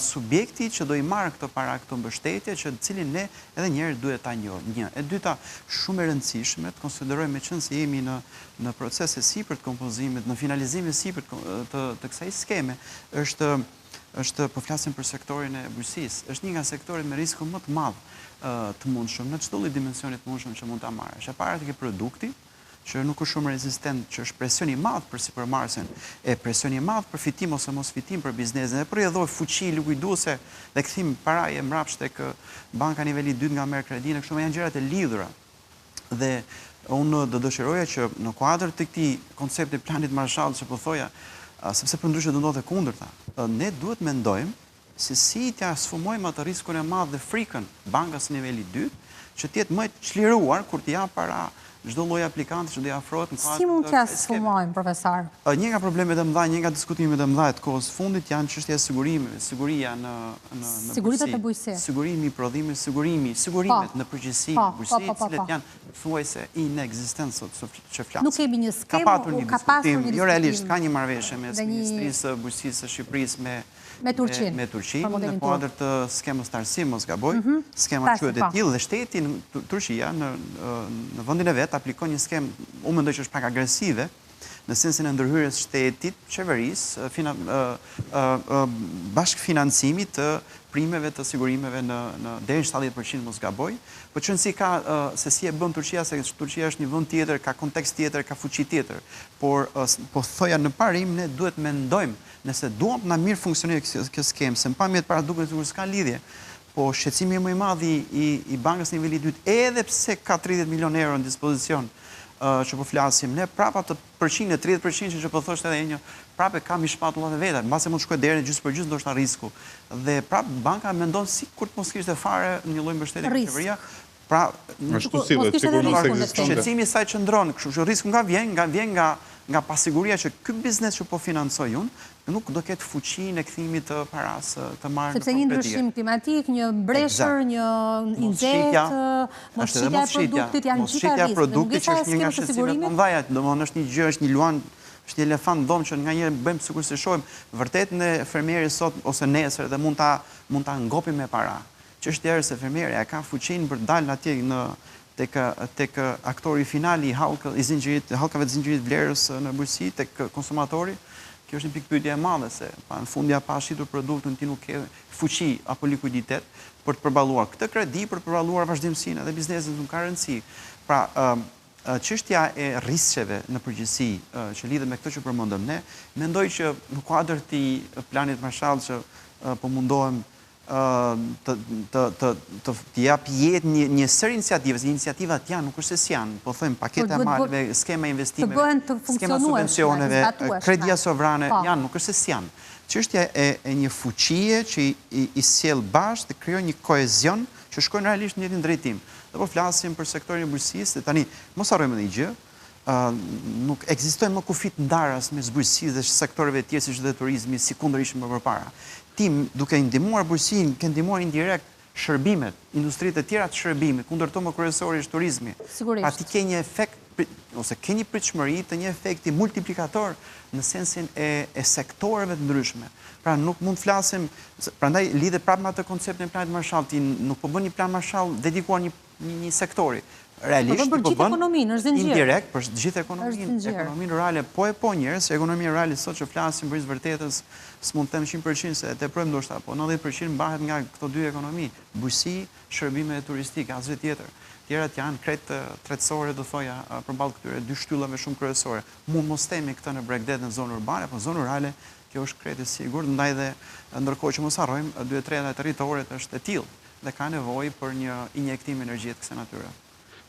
subjekti që do i marrë këtë para këto mbështetje, që cilin ne edhe njerë duhet ta njohim. Një. E dyta, shumë e rëndësishme të konsiderojmë me qënë se jemi në procese sipër të kompozimit, në finalizimin sipër të kësaj skeme, është po flasim për sektorin e bujqësisë, është një nga sektorit me risko më të madh të mundshëm, në çdo lloj dimensioni të mundshëm që mund ta marrësh. E para të ke produkti, që nuk është shumë rezistent, që është presion i madh për sipërmarrësin, e presion i madh për fitim ose mos fitim për biznesin, e përjedhoj fuqi likuiduese dhe kthim paraje mbrapsht tek banka niveli 2 nga merr kredinë, kështu me janë gjërat e lidhura. Dhe unë do dëshiroja që në kuadër të këtij koncepti planit Marshall që po thoja, sepse përndryshe do ndodhte kundërta, ne duhet mendojmë se si t'ja sfumojmë atë riskun e madh dhe frikën bankës niveli 2, që të jetë më e çliruar kur t'i jap para çdo lloj aplikanti që do i afrohet në kuadër. Si mund t'ja sfumojmë, profesor? Një nga problemet e mëdha, një nga diskutimet e mëdha të kohës fundit janë çështja e sigurimeve, siguria në siguritet e bujqësisë. Sigurimi i prodhimit, sigurimet në përgjithësi në bujqësi, të cilat janë thuajse inekzistent sot që flas. Nuk kemi një skemë, ka pasur një diskutim. Jo realisht, ka një marrëveshje mes Ministrisë së Bujqësisë së Shqipërisë me Turqinë, në kuadër të skemës të arsim, mos gaboj, skema quhet e tillë dhe shteti Turqia në vendin e vet aplikon një skemë, unë mendoj që është pak agresive, në sensin e ndërhyrjes shtetit, qeverisë, bashkëfinancimit të primeve të sigurimeve deri në 70% mos gaboj, po qënësi ka se si e bën Turqia, se Turqia është një vend tjetër, ka kontekst tjetër, ka fuqi tjetër, por po thoja në parim, ne duhet mendojmë, nëse duam na mirë funksionojë kjo skemë, se mpamjet para duket sikur s'ka lidhje, po shqetësimi më i madh i bankës niveli 2, edhe pse ka 30 milion euro në dispozicion, që po flasim, ne prapa të përqinë, 30% që po thoshte edhe një, prapë ka mi shpatullat e veta, mbase mund shkoj deri në gjysmë për gjysmë, ndoshta risku. Dhe prapë banka mendon sikur të mos kishte fare një lloj mbështetje nga qeveria. Pra, ashtu sillet, sikur mos ekzistonte. Shqetësimi i saj qëndron, kështu që risku vjen nga pasiguria që ky biznes që po financoj unë, nuk do ketë fuqinë e kthimit të paras të marrë. Sepse një ndryshim klimatik, një breshër, një inxhet, mosqitja e produktit janë gjitha rrizik. Produktit që është një nga shqetësimet më mëdha, domthonë është një gjë, është një luan, është një elefant dom që nga njëherë bëjmë sikur se shohim, vërtet në fermieri sot ose nesër dhe mund ta ngopim me para. Çështja është se fermieria ka fuqinë për të dalë atje tek aktori final i hallkave të zinxhirit vlerës në bujqësi, tek konsumatori. Kjo është një pikë pyetje e madhe, se në fund ja pa shitur produktin, ti nuk ke fuqi apo likuiditet për të përballuar këtë kredi, për të përballuar vazhdimsinë, edhe biznesi nuk ka rëndësi. Pra, çështja e rrezikeve në përgjithësi që lidhet me këtë që përmendëm ne, mendoj që në kuadër të planit Marshall që po mundohem të jap jetë një sër iniciativës, iniciativat janë, nuk është se s'janë, po thëmë paketa malve, skema investimeve, skema subvencioneve, kredia sovrane, janë, nuk është se s'janë. Çështja e një fuqie që i sjell bashkë dhe krijon një kohezion që shkojnë realisht në njëjtin drejtim. Dhe po flasim për sektorin e bujqësisë, tani mos harrojmë një gjë, nuk ekzistojnë më kufit ndarës mes bujqësisë dhe sektoreve tjerë siç dhe turizmi, si kundër ishim më përpara. Tim, duke ndihmuar bujqësinë, ke ndihmuar indirekt shërbimet, industritë e tjera të shërbimit, kundërto më kryesori është turizmi. Sigurisht. Ati ke një efekt, ose ke një pritshmëri të një efekti multiplikator në sensin e sektoreve të ndryshme. Pra nuk mund të flasim, prandaj lidhet prapë me atë konceptin e planit Marshall, ti nuk po bën një plan Marshall dedikuar një sektori. Realisht po bën indirekt për gjithë ekonominë reale, po njerëz, se ekonomia reale sot që flasim për vërtetës, s'mund të them 100% se teprojmë ndoshta, po 90% mbahet nga këto dy ekonomi, bujqësi, shërbime turistike, asgjë tjetër. Tjerat janë krejt tretësore, do thoja, përballë këtyre dy shtyllave shumë kryesore. Mund mos themi këtë në Bregdet në zonë urbane, po zonë rurale kjo është krejt e sigurt, ndaj dhe ndërkohë që mos harrojmë, 2/3 e territorit është e tillë dhe ka nevojë për një injektim energji të kësaj natyre.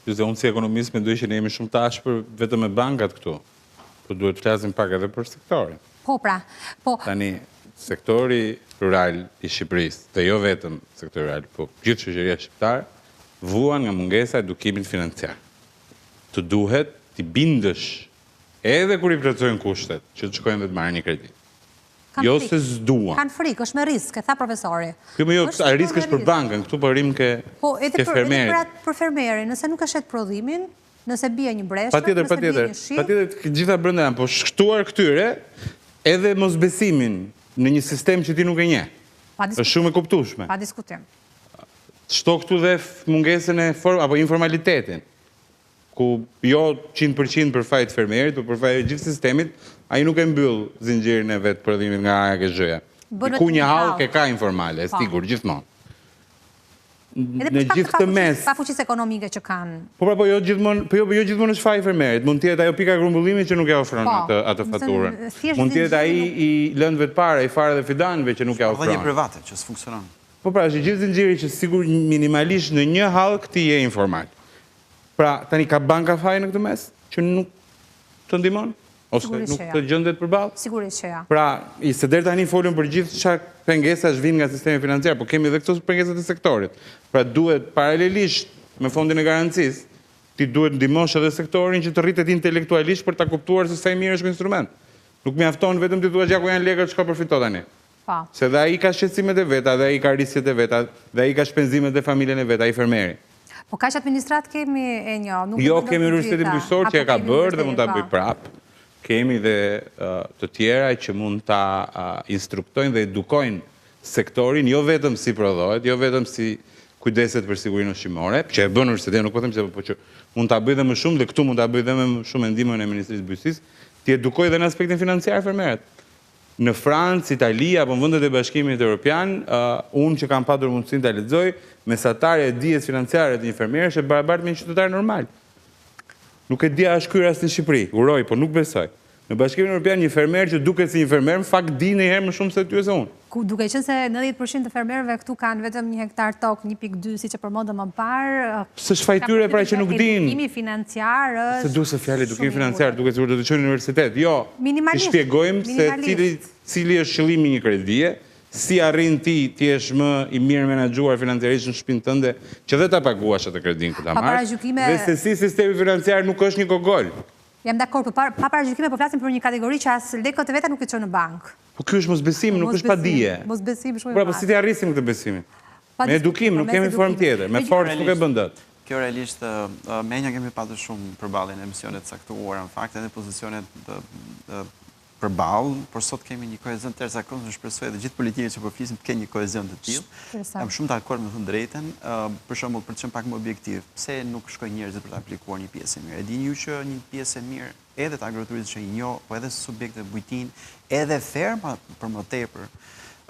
Dhe unë si ekonomist mendoj që ne jemi shumë të ashpër vetëm me bankat këtu, po duhet të flasim pak edhe për sektorin. Po pra, po. Tani, sektori rural i Shqipërisë, dhe jo vetëm sektori rural, po gjithë shoqëria shqiptare, vuan nga mungesa e edukimit financiar. Të duhet t'i bindësh edhe kur i plotësojnë kushtet që të shkojnë dhe të marrin një kredi. Jo se s'duan. Kanë frikë, është me risk, e tha profesori. Kjo me jo, a risk është për bankën, këtu për rim ke fermerit. Po, edhe për fermerin, nëse nuk e shet prodhimin, nëse bie një breshë, nëse bie një shi. Patjetër, gjitha brenda janë, po shkëtuar këtyre edhe mosbesimin në një sistem që ti nuk e njeh. është shumë e kuptueshme. Pa diskutim. Shto këtu dhe mungesën e apo informalitetin, ku jo 100% për fajt fermerit, por për fajt gjithë sistemit, ai nuk e mbyll zinxhirin e vet prodhimit nga AKZ-ja. Ku një hallë ka informale, sigur, gjithmonë. Në gjithë këtë mes. Pa fuqisë ekonomike që kanë. Po jo gjithmonë është faji fermerit. Mund të jetë ajo pika grumbullimi që nuk ja ofron atë faturën. Mund të jetë ai i lëndëve të para, i fare dhe fidanëve që nuk ja ofron. Dhënie private që s'funksionon. Po pra, është gjithë zinxhiri që sigur minimalisht në një hallë këtij je informal. Pra, tani ka banka faj në këtë mes që nuk të ndihmon ose nuk të gjendet përballë? Sigurisht që ja. Pra, se deri tani folëm për gjithë çfarë pengesash vijnë nga sistemi financiar, po kemi edhe këto pengesat e sektorit. Pra duhet paralelisht me fondin e garancisë, ti duhet ndihmosh edhe sektorin që të rritet intelektualisht për ta kuptuar se sa i mirë është ky instrument. Nuk mjafton vetëm ti thua ku janë lekët çka përfito tani. Po. Se dhe ai ka shqetësimet e veta, dhe ai ka rrisjet e veta, dhe ai ka shpenzimet e familjen e vet, ai fermeri. Po kaq administrat kemi e një, jo, kemi Universitetin Bujqësor që e ka bërë dhe mund ta bëj prapë. Kemi dhe të tjera që mund ta instruktojnë dhe edukojnë sektorin, jo vetëm si prodhohet, jo vetëm si kujdeset për sigurinë ushqimore, që e bën universiteti, nuk po them që mund ta bëj dhe më shumë, dhe këtu mund ta bëj dhe më shumë me ndihmën e Ministrisë së Bujqësisë, ti edukoj dhe në aspektin financiar fermerët. Në Francë, Itali apo në vendet e Bashkimit Evropian, unë që kam patur mundësinë ta lexoj, mesatarja e dijes financiare të një fermeri është e barabartë me një qytetar normal. Nuk e dia është ky rast në Shqipëri, uroj, po nuk besoj. Në Bashkimin Evropian një fermer që duket si një fermer, në fakt di ndonjëherë më shumë se ty ose unë. Duke qenë se 90% të fermerëve këtu kanë vetëm 1 hektar tokë, 1.2 siç e përmendëm më parë. S'është fajtyre pra që nuk din. Edukimi financiar është. Se duhet të fjalë edukimi financiar, duket sikur do të çojnë në universitet. Jo. Ti shpjegojmë se cili është qëllimi i një kredie, si arrin ti jesh më i mirë menaxhuar financiarisht në shtëpinë tënde, që dhe ta paguash atë kredin ku ta marrësh. Dhe se si sistemi financiar nuk është një gogol. Jam dakord, pa paragjykime po flasim për një kategori që as lekët e veta nuk i çon në bankë. Po ky është mosbesim, nuk është padije. Mosbesim shumë i madh. Pra, po si ti arrisim këtë besimin? Me edukim, nuk kemi formë tjetër, me forcë nuk e bën dot. Kjo realisht me një kemi patur shumë përballje në emisionet caktuara, në fakt edhe pozicionet përballë, por sot kemi një kohezion të jashtëzakonshëm, shpresoj edhe gjithë politikët që po flisin të kenë një kohezion të tillë. Jam shumë dakord me të drejtën, për shembull për të qenë pak më objektiv, pse nuk shkojnë njerëzit për ta aplikuar një pjesë e mirë. E dini ju që një pjesë e mirë edhe të agroturizmit që i njoh, po edhe subjekte bujtin, edhe ferma për më tepër.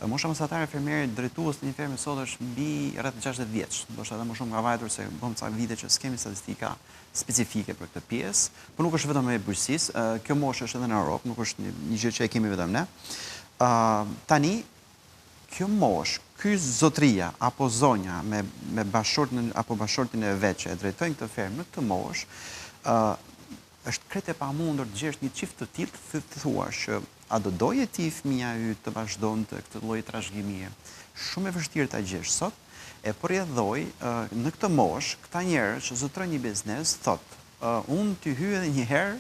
Mosha mesatare fermerit drejtues të një ferme sot është mbi rreth 60 vjeç. Ndoshta edhe më shumë nga vajtur se bëm ca vite që s'kemi statistika specifike për këtë pjesë, por nuk është vetëm e bujqësisë, kjo moshë është edhe në Europë, nuk është një gjë që e kemi vetëm ne. Tani kjo moshë, ky zotria apo zonja me bashortin apo bashortin e vet që e drejtojnë këtë fermë në këtë moshë, është krejt e pamundur të gjesh një çift të tillë të thuash që a do doje ti fëmia yt të vazhdonte këtë lloj trashëgimie. Shumë e vështirë ta gjesh sot, e përjedhoj në këtë moshë këta njerëz që zotrojnë një biznes, thotë, unë ty hyj edhe një herë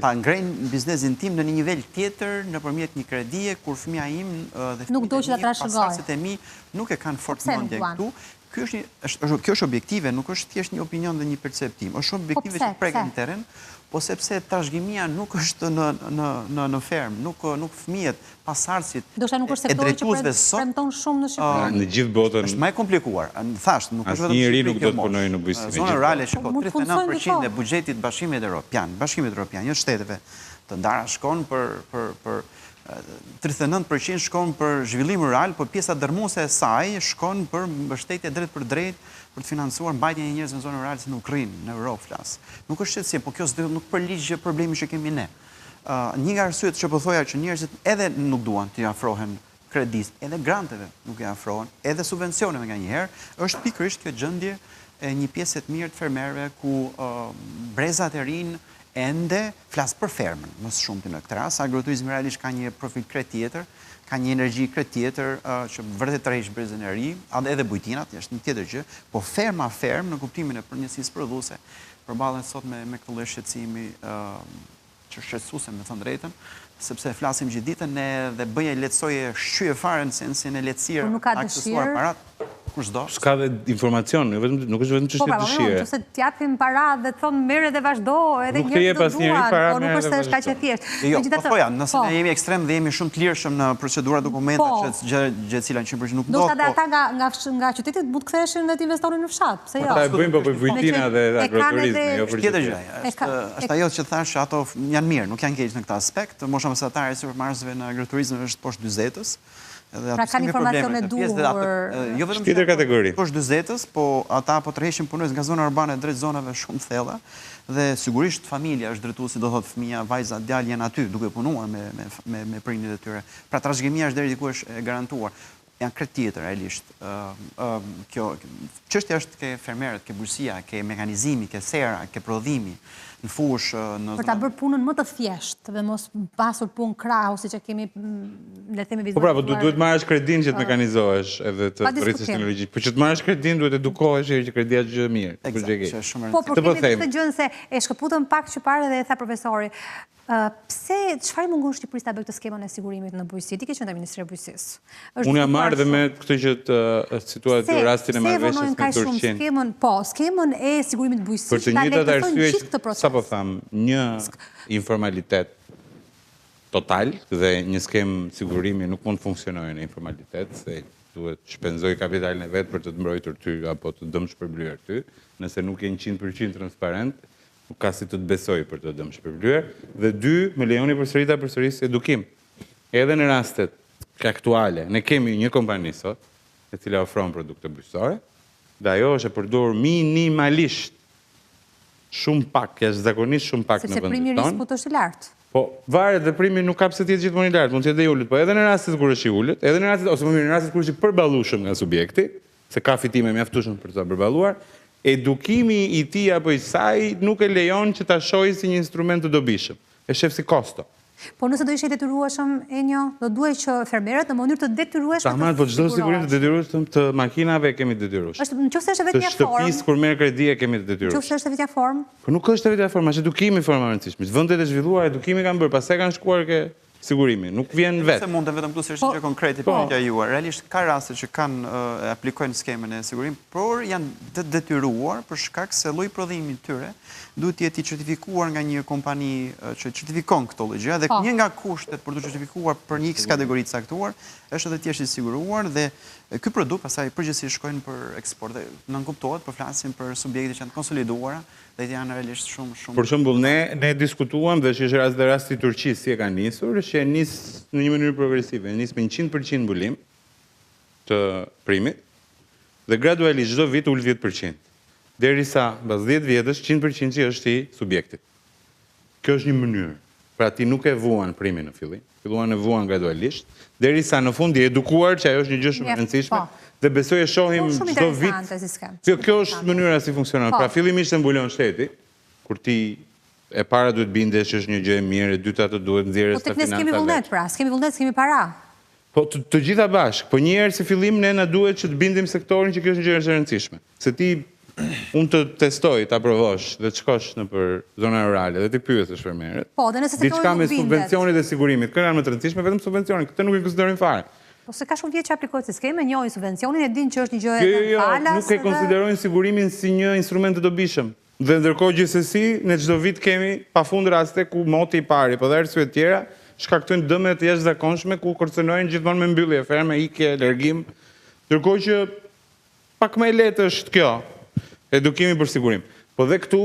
ta ngrejnë biznesin tim në një nivel tjetër nëpërmjet një kredie kur fëmia im dhe pasasit e mi nuk e kanë fort mendje këtu. Kjo është objektive, nuk është thjesht një opinion dhe një perceptim. Është shumë objektive që preken terren, po sepse trashëgimia nuk është në fermë, nuk fëmijët, pasardhësit e drejtuesve sot premton shumë në Shqipëri. Në gjithë botën. Është më e komplikuar. Thashë, nuk është vetëm asnjëri nuk do të punojë në bujqësi. Zona rurale shkon 39% e buxhetit Bashkimit Evropian, jo shteteve të ndara shkon për 39% shkon për zhvillim rural, por pjesa dërmuese e saj shkon për mbështetje drejt për drejt për të financuar mbajtjen e njerëzve në zonë rurale që nuk rrinë në Europë flas. Nuk është shqetësim, po kjo nuk përligj problemi që kemi ne. Një nga arsyet që po thoja që njerëzit edhe nuk duan të afrohen kredis, edhe granteve nuk i afrohen, edhe subvencioneve nganjëherë, është pikërisht kjo gjendje e një pjesë të mirë të fermerëve ku brezat e rinj ende flas për fermën, më së shumti në këtë rast. Agroturizmi realisht ka një profil krejt tjetër, ka një energji krejt tjetër që vërtet tërheq brezën e ri, edhe bujtinat, është një tjetër gjë, po ferma në kuptimin e përgjithësisë prodhuese, përballen sot me këtë lloj shqetësimi që shqetësuese me thënë drejtën, sepse flasim gjithë ditën dhe bëje lehtësoje shqyje fare në sensin e lehtësirë aksesuar parat. kushdo. S'ka dhe informacion, nuk është vetëm çështje dëshire. Po, nëse t'japim para dhe thonë merre dhe vazhdo, edhe njerëzit do duan, po nuk është se kaq e thjeshtë. Jo, po ja, nëse ne jemi ekstrem dhe jemi shumë të lirshëm në procedura dokumente, gjë cila 100% nuk do. Do të ata nga qytetit mund të ktheheshin dhe të investonin në fshat, pse jo? Ata e bëjnë për vujtina dhe agroturizmi, jo për tjetër gjë. Është ajo që thash, ato janë mirë, nuk janë keq në këtë aspekt. Mosha mesatare e supermarketeve në agroturizëm është poshtë 40-s. Pra kanë informacione duhur. Jo vetëm tjetër kategori. Poshtë 40-s, po ata po tërheqin punës nga zona urbane drejt zonave shumë thella dhe sigurisht familja është drejtuesi, do thotë fëmia, vajza, djalë janë aty duke punuar me prindit e tyre. Pra trashëgimia është deri diku është e garantuar. Janë krejt tjetër realisht. Kjo çështja është ke fermerët, ke bujësia, ke mekanizimi, ke sera, ke prodhimi në fush në për ta bërë punën më të thjeshtë dhe mos pasur punë krau siç e kemi le të themi vizualizuar. Po pra, po duhet marrësh kredin që të mekanizohesh edhe të rritësh teknologji. Po që të marrësh kredin duhet edukohesh që kredia është gjë e mirë. Po, por kemi këtë gjën se e shkëputëm pak që parë dhe e tha profesori. Pse çfarë mungon Shqipërisë ta bëjë këtë skemën e sigurimit në bujësi? Ti ke qenë te Ministria e Bujësisë. Unë jam marrë dhe me këtë që të situat të rastin e marrëveshjes me Turqinë. Skemën e sigurimit të bujësisë. Për të njëjtat arsye, sa po tham, një informalitet total dhe një skem sigurimi nuk mund të funksionojë në informalitet, se duhet shpenzoj kapitalin e vet për të mbrojtur ty apo të dëmshpërblyer ty, nëse nuk jenë 100% transparent. Nuk ka si të të besoj për të dëmë shpërblyer, dhe 2, me lejoni përsërisë edukim. Edhe në rastet aktuale, ne kemi një kompani sot, e cila ofron produkte bujësore, dhe ajo është e përdorur minimalisht, shumë pak, jashtëzakonisht shumë pak në vendin tonë. Sepse primi riskut është i lartë. Po, varet dhe primi nuk ka pse të jetë gjithmonë i lartë, mund të jetë dhe i ulët, po edhe në rastet kur është i ulët, edhe në rastet, ose më mirë, në rastet kur është i përballueshëm nga subjekti, se ka fitime mjaftueshme për të përballuar, edukimi i tij apo i saj nuk e lejon që ta shohë si një instrument të dobishëm. E shef si kosto. Po nëse do ishte detyrueshëm, Enjo, do duhej që fermerët në mënyrë të detyrueshme të sigurohen. Po çdo sigurim të detyrueshëm të makinave kemi detyrueshëm. Nëse është vetëm të shtëpisë kur merr kredi e kemi të detyrueshëm. Nëse është vetëm formë. Po nuk është vetëm formë, është edukimi forma e rëndësishme. Vendet e zhvilluara edukimi kanë bërë, pastaj kanë shkuar ke sigurimi, nuk vjen vetë. Se mund të vetëm këtu se është gjë konkrete pyetja juaj. Realisht ka raste që kanë aplikojnë skemën e sigurimit, por janë të detyruar për shkak se lloji prodhimi i tyre duhet të jetë i certifikuar nga një kompani që certifikon këto lloj gjëra dhe një nga kushtet për të certifikuar për një X kategori të caktuar është edhe të jesh i siguruar dhe ky produkt pastaj përgjithsisht shkojnë për eksport. Dhe nënkuptohet, po flasim për subjekte që janë konsoliduara dhe janë realisht shumë. Për shembull, ne diskutuam dhe që është rasti i Turqisë si e ka nisur, është që e nis në një mënyrë progresive, e nis me 100% mbulim të primit dhe gradualisht çdo vit ul 10%. Derisa mbas 10 vjetësh 100% është i subjektit. Kjo është një mënyrë. Pra ti nuk e vuan primin në fillim, filluan e vuan gradualisht, derisa në fund i edukuar që ajo është një gjë shumë e rëndësishme dhe besoj e shohim çdo vit. Kjo është mënyra si funksionon. Pra fillimisht e mbulon shteti, kur ti e para duhet bindesh që është një gjë e mirë, e dyta të duhet nxjerrësh ta financa. Po tek ne kemi vullnet pra, s'kemi vullnet, s'kemi para. Po të gjitha bashkë, po një herë si fillim ne na duhet që të bindim sektorin që kjo është një gjë e rëndësishme. Se ti unë të testoj, të aprovosh dhe të shkosh në për zona rurale dhe të pyesësh fermerët. Po, dhe nëse sektori nuk bindet. Diçka me subvencionit dhe sigurimit, kënë janë më të rëndësishme, vetëm subvencionit, këtë nuk i konsiderojnë fare. Po se ka shumë vjetë që aplikohet si skeme, njohin subvencionin, e din që është një gjë e falas. Nuk e konsiderojnë sigurimin si një instrument të dobishëm. Dhe ndërkohë gjithsesi, në çdo vit kemi pafund raste ku moti i pari, po dhe arsye të tjera, shkaktojnë dëme të jashtëzakonshme ku kërcënojnë gjithmonë me mbyllje, ferme, ikje, largim. Ndërkohë që pak më e lehtë është kjo. Edukimi për sigurim. Po dhe këtu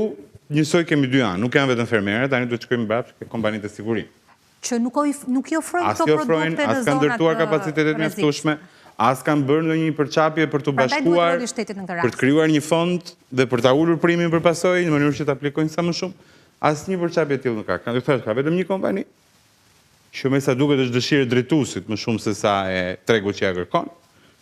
njësoj kemi dy anë, nuk janë vetëm fermerët, tani duhet të shkojmë mbrapsht ke kompanitë e sigurimit. Që nuk i ofrojnë këto produkte në zonat as kanë ndërtuar kapacitetet mjaftueshme, as kanë bërë ndonjë përçapje për të bashkuar, për të krijuar një fond dhe për ta ulur primin për pasojë në mënyrë që të aplikojnë sa më shumë. Asnjë përçapje e tillë nuk ka. Kanë thënë ka vetëm një kompani që me sa duket është dëshirë drejtuesit më shumë se sa e tregut që ja kërkon.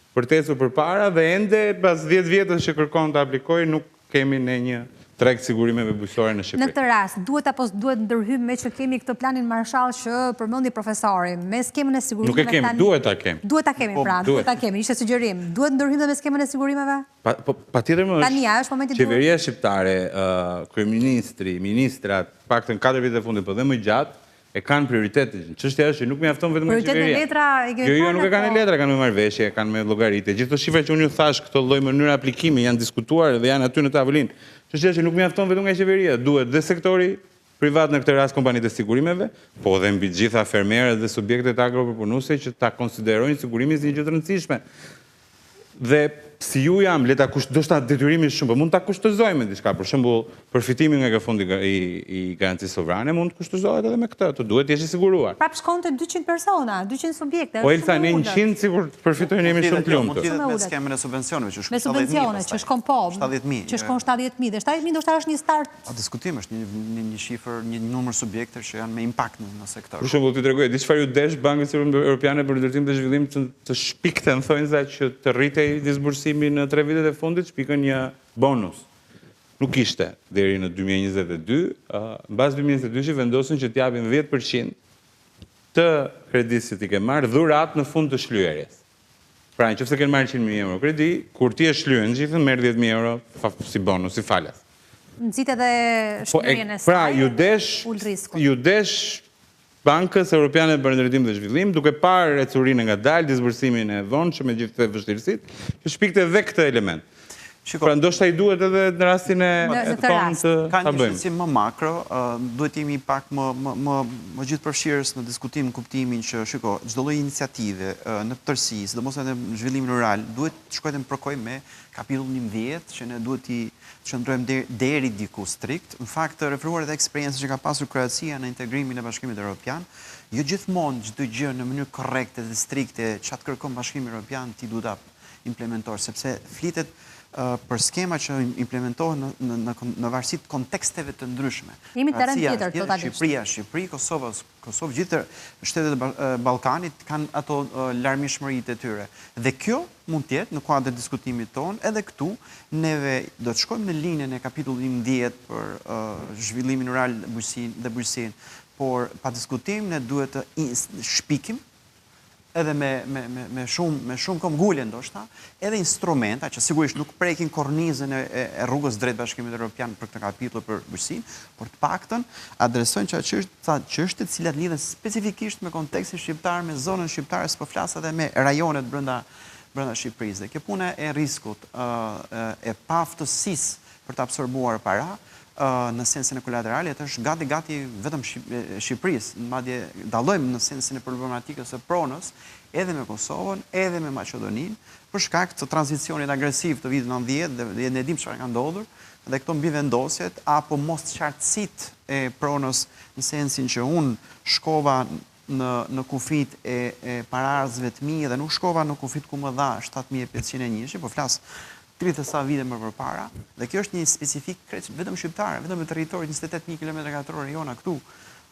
Për të ecur përpara dhe ende pas 10 vjetësh që kërkon të aplikojë nuk kemi ne një treg sigurimeve bujësore në Shqipëri. Në këtë rast, duhet apo duhet ndërhyjmë me që kemi këtë planin Marshall që përmendi profesori, me skemën e sigurimeve. Nuk e kemi, duhet ta kemi. Duhet ta kemi pra, duhet ta kemi, ishte sugjerim. Duhet ndërhyjmë me skemën e sigurimeve? Patjetër më është. Qeveria shqiptare, kryeministri, ministrat, paktën 4 vite e fundit, po dhe më gjatë, e kanë prioritetin. Çështja është që nuk mjafton vetëm qeveria. Prioritetin letra e ke. Jo, nuk e kanë letra, kanë me marrëveshje, kanë me llogaritë. Gjithë këto shifra që unë ju thash, këto lloj mënyra aplikimi janë diskutuar dhe janë aty në tavolinë. Çështja është që nuk mjafton vetëm nga qeveria, duhet dhe sektori privat, në këtë rast kompanitë e sigurimeve, po dhe mbi gjitha fermerët dhe subjektet agropërpunuese që ta konsiderojnë sigurimin si një gjë të rëndësishme. Dhe si ju jam, do shta detyrimi shumë, mund ta kushtëzojmë diçka, për shembull, përfitimi nga ky fondi i garancisë sovrane mund të kushtëzohet edhe me këtë, të duhet të jesh i siguruar. Prap shkonte 200 persona, 200 subjekte. Po Elsa, ne 100 sigur përfitojnë jemi shumë të lumtur. Mund të lidhet me skemën e subvencioneve që shkon 70.000. Me subvencione që shkon po, 70.000. që shkon 70.000 dhe 70.000 ndoshta është një start. Pa diskutim, është një shifër, një numër subjekte që janë me impakt në sektor. Për shembull, ti tregoj, di çfarë ju desh Bankës Europiane për ndërtim dhe zhvillim të shpikte, në thonjza që të rritej disbursimi në 3 vitet e fundit, shpikën një bonus. Nuk ishte deri në 2022, mbas 2022 vendosën që t'japin 10% të kreditë që ti ke marrë dhurat në fund të shlyerjes. Pra, nëse ke marrë 100.000 euro kredi, kur ti e shlyen gjithën merr 10.000 euro si bonus, si falas. Nxit edhe shlyerjen e saj. Pra, ju desh Bankës Europiane për Ndërtim dhe Zhvillim, duke parë ecurinë ngadalë, disbursimin e vonshëm me gjithë vështirësitë, që shpikte edhe këtë element. Pra ndoshta i duhet edhe në rastin e tonë të bëjmë. Ka një shqetësim më makro, duhet jemi pak më gjithë përfshirës në diskutim kuptimin që, shiko, çdo lloj iniciative në tërësi, sidomos edhe në zhvillimin rural, duhet të shkojmë të përkojmë me kapitullin 10, që ne duhet të qëndrojmë deri diku strikt. Në fakt, referuar edhe eksperiencë që ka pasur Kroacia në integrimin e Bashkimit Evropian, jo gjithmonë çdo gjë në mënyrë korrekte dhe strikte çat kërkon Bashkimi Evropian ti duhet ta implementosh, sepse flitet për skema që implementohen në varësi të konteksteve të ndryshme. Jemi terren tjetër totalisht. Shqipëri, Kosovë, gjithë shtetet e Ballkanit kanë ato larmishmëritë e tyre. Dhe kjo mund të jetë në kuadër diskutimit ton, edhe këtu neve do të shkojmë në linjën e kapitullit 10 për zhvillimin rural dhe bujqësinë, por pa diskutim ne duhet të shpikim edhe me shumë këmbgulje ndoshta, edhe instrumenta që sigurisht nuk prekin kornizën e rrugës drejt Bashkimit Evropian për këtë kapitull për bujqësinë, por të paktën adresojnë çështje të cilat lidhen specifikisht me kontekstin shqiptar, me zonën shqiptare, s'po flas edhe me rajonet brenda Shqipërisë. Kjo puna e riskut, e paftësisë për të absorbuar para, në sensin e kolaterale, është gati vetëm Shqipërisë, madje dallojmë në sensin e problematikës së pronës, edhe me Kosovën, edhe me Maqedoninë, për shkak të tranzicionit agresiv të vitit 90 dhe ne dimë çfarë ka ndodhur, dhe këto mbivendosjet apo mos qartësitë e pronës në sensin që unë shkova në kufit e paraardhësve të mi dhe nuk shkova në kufit ku më dha 7.501, po flas 30 sa vite më përpara, dhe kjo është një specifik vetëm shqiptare, vetëm në territorit 28.000 km2 jona këtu,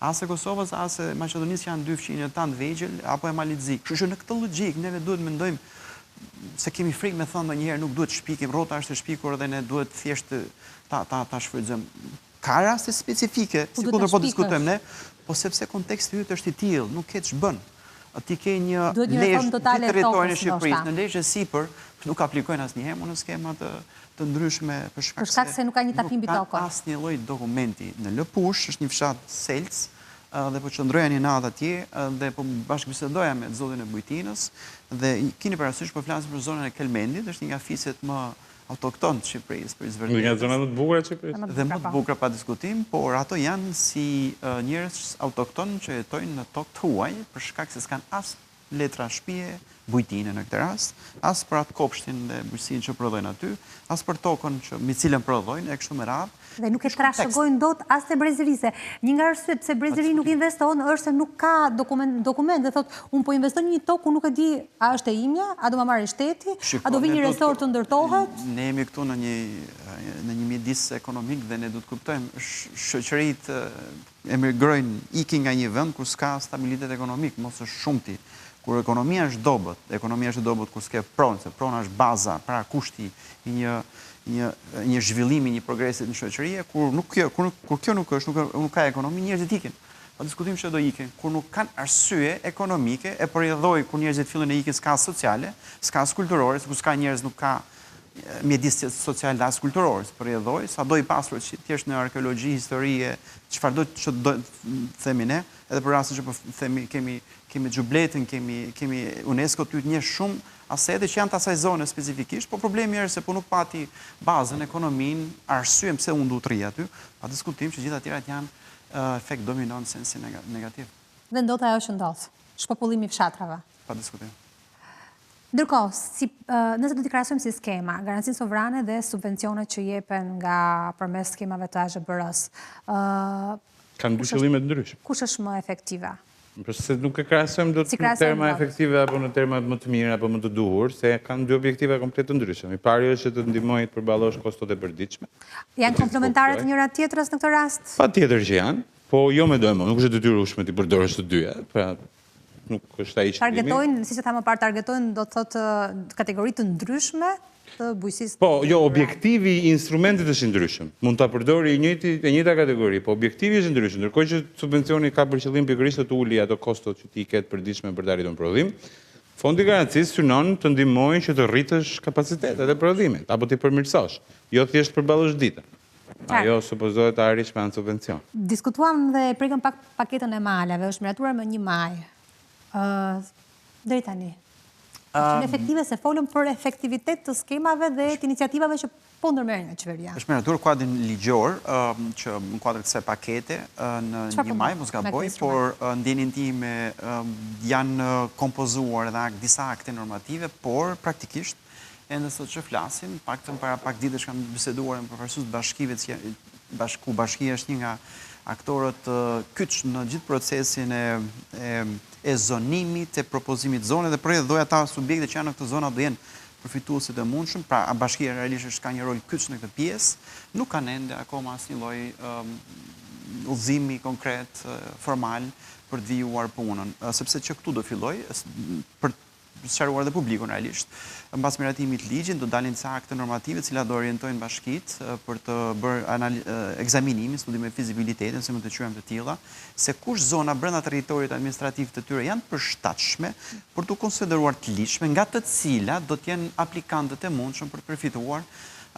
as e Kosovës, as e Maqedonisë janë dy fqinje tanë vegjël, apo e Malizik. Kështu që në këtë logjik neve duhet mendojmë se kemi frikë me thënë ndonjëherë nuk duhet shpikim, rrota është e shpikur dhe ne duhet thjesht ta shfrytëzojmë. Ka raste specifike, sikur po diskutojmë ne, po sepse konteksti yt është i tillë, nuk ke ç'bën. Ti ke një lejë të territorit të Shqipërisë, në lejë sipër nuk aplikojnë asnjëherë në skema të ndryshme për shkak se nuk ka një takim mbi tokën. Asnjë lloj dokumenti në Lëpush, është një fshat Selc, dhe po qëndroja një natë atje dhe po bashkëbisedoja me zotin e Bujtinës dhe keni parasysh po flasim për zonën e Kelmendit, është një nga fiset më autokton të Shqipërisë, për izvërtetës. Nga zonat më të bukura të Shqipërisë. Dhe më të bukura pa diskutim, por ato janë si njerëz autokton që jetojnë në tokë të huaj, për shkak se s'kan as letra shtëpie, Bujtinë në këtë rast, as për atë kopshtin dhe bujqësinë që prodhojnë aty, as për tokën që me cilën prodhojnë, e kështu me radhë. Dhe nuk e trashëgojnë dot as te Brezirise. Një nga arsyet pse Breziri nuk investon është se nuk ka dokument dhe thotë unë po investoj në një tokë ku nuk e di a është e imja, a do ma marrë shteti, a do vi një resort të ndërtohet. Ne jemi këtu në një mjedis ekonomik dhe ne do të kuptojmë shoqëritë emigrojnë, ikin nga një vend ku s'ka stabilitet ekonomik, mos është shumti. Kur ekonomia është dobët kur s'ke pronë, se prona është baza, pra kushti i një zhvillimi, një progresit në shoqëri, kur kjo nuk është, nuk ka ekonomi, njerëzit ikin. Pa diskutim që do ikin. Kur nuk kanë arsye ekonomike, e përjedhoj kur njerëzit fillin e ikin s'ka sociale, s'ka kulturore, kur s'ka njerëz nuk ka mjedis social dhe as kulturor, përjedhoj, sa do i pasur që thjesht në arkeologji, historie, çfarë do që do themi ne, edhe për rastin që po themi kemi xhubletin, kemi UNESCO ty një shumë asete që janë të asaj zone specifikisht, po problemi është se po nuk pati bazën, ekonomin, arsyen pse unë du të rri aty, pa diskutim që gjitha tjerat janë efekt domino në sensin negativ. Dhe ndodh ajo që ndodh, shpopullimi i fshatrave. Pa diskutim. Ndërkohë, nëse do t'i krahasojmë si skema, garancinë sovrane dhe subvencionet që jepen nga përmes skemave të AZBR-s. Kanë dy qëllime të ndryshme. Kush është më efektive? Se nuk e krahasojmë do të në terma efektive apo në terma më të mirë apo më të duhur, se kanë dy objektive komplet të ndryshme. I pari është që të ndihmojë të përballosh kostot e përditshme. Janë komplementare të njëra tjetrës në këtë rast? Patjetër që janë, po jo me dojmë, nuk është detyrueshme ti përdorësh të dyja. Pra nuk është ai qëllimi. Targetojnë, siç e tha më parë, targetojnë do të thotë kategori të ndryshme të bujqësisë. Po, jo, objektivi i instrumentit është i ndryshëm. Mund ta përdori e njëjta kategori, po objektivi është i ndryshëm. Ndërkohë që subvencioni ka për qëllim pikërisht të uli ato kostot që ti ke të përditshme për të arritur në prodhim, Fondi i Garancisë synon të ndihmojë që të rritësh kapacitetet e prodhimit apo të përmirësosh, jo thjesht përballosh ditën. Ajo supozohet të arrish me anë subvencion. Diskutuam dhe prekëm pak paketën e malave, është miratuar më 1 maj. Deri tani. Në efektive se folëm për efektivitet të skemave dhe të iniciativave që po ndërmerren nga qeveria. Është miratuar kuadrin ligjor që në kuadër kësaj pakete në 1 maj, mos gaboj, por ndjenin time janë kompozuar edhe disa akte normative, por praktikisht ende sot që flasim, paktën para pak ditësh kam biseduar me përfaqësues të bashkive, ku bashkia është një nga aktorët kyç në gjithë procesin e zonimit, e propozimit zone, dhe për edhe ata subjekte që janë në këtë zona do jenë përfituesit e mundshëm, pra bashkia realisht ka një rol kyç në këtë pjesë, nuk kanë ende akoma asnjë lloj udhëzimi konkret, formal për të vijuar punën, sepse që këtu do filloj për sqaruar dhe publikun realisht. Mbas miratimit ligjit do dalin disa akte normative, të cilat do orientojnë bashkitë për të bërë ekzaminimin, studim e fizibilitetin, se mund të quajmë të tilla, se kush zona brenda territorit administrativ të tyre janë përshtatshme për të konsideruar të ligjshme, nga të cilat do të jenë aplikantët e mundshëm për të përfituar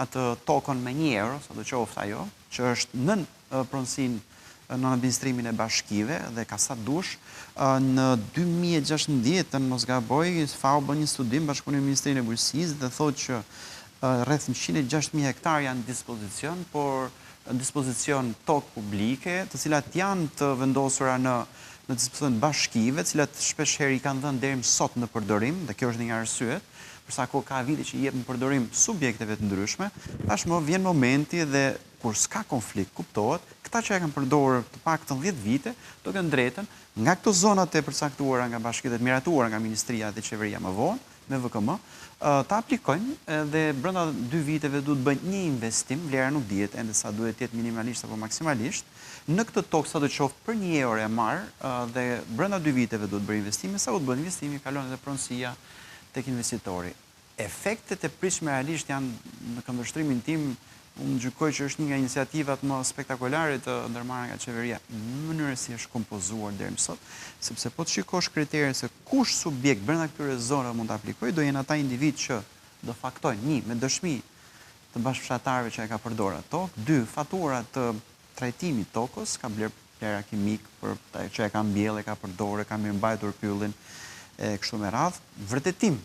atë tokën me 1 euro, sa do qoftë ajo, që është nën pronësinë në administrimin e bashkive dhe ka sa dush. Në 2016, mos gaboj, FAO bën një studim bashkëpunim me Ministrinë e Bujqësisë dhe thotë që rreth 106.000 hektar janë dispozicion, por dispozicion tokë publike, të cilat janë të vendosura në dispozicion bashkive, të cilat shpesh herë i kanë dhënë deri më sot në përdorim, dhe kjo është një nga arsyet, përsa ka vite që i jep në përdorim subjekteve të ndryshme, tashmë vjen momenti dhe kur s'ka konflikt, kuptohet, këta që e kanë përdorur të paktën 10 vite, do kanë drejtën nga këto zonat e përcaktuara nga bashkitë të miratuara nga Ministria dhe Qeveria më vonë, me VKM, ta aplikojnë dhe brenda 2 viteve duhet bëjnë një investim, vlera nuk dihet ende sa duhet të jetë minimalisht apo maksimalisht, në këtë tokë sa do të qoftë për 1 euro e marr dhe brenda 2 viteve duhet bërë investime, sa u të bëjnë investimi, kalon edhe pronësia tek investitori. Efektet e pritshme realisht janë në këndvështrimin tim, unë gjykoj që është një nga iniciativat më spektakolare të ndërmarrë nga qeveria në mënyrë si është kompozuar deri më sot, sepse po të shikosh kriteret se kush subjekt brenda këtyre zonave mund të aplikojë, do jenë ata individ që do faktojnë, 1, me dëshmi të bashkëfshatarëve që e ka përdorur atë tokë, 2, fatura të trajtimit tokës, ka bler plera kimik për që e ka mbjellë, e ka përdorur, ka mirëmbajtur pyllin e kështu me radhë, vërtetim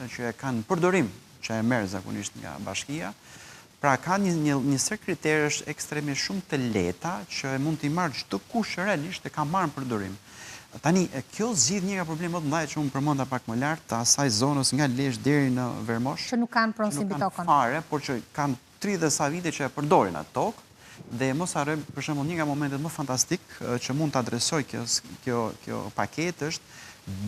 që e kanë përdorim, që e merr zakonisht nga bashkia. Pra ka një sër kriterësh ekstremisht shumë të lehta që mund t'i marrë çdo kush realisht e ka marrë në përdorim. Tani, kjo zgjidh një nga problemet më të mëdha që unë përmenda pak më lart, të asaj zonës nga Lezhë deri në Vermosh, që nuk kanë pronësim mbi tokën. Fare, por që kanë 30 sa vite që e përdorin atë tokë, dhe mos harrojmë për shembull një nga momentet më fantastik që mund të adresoj kjo paketë është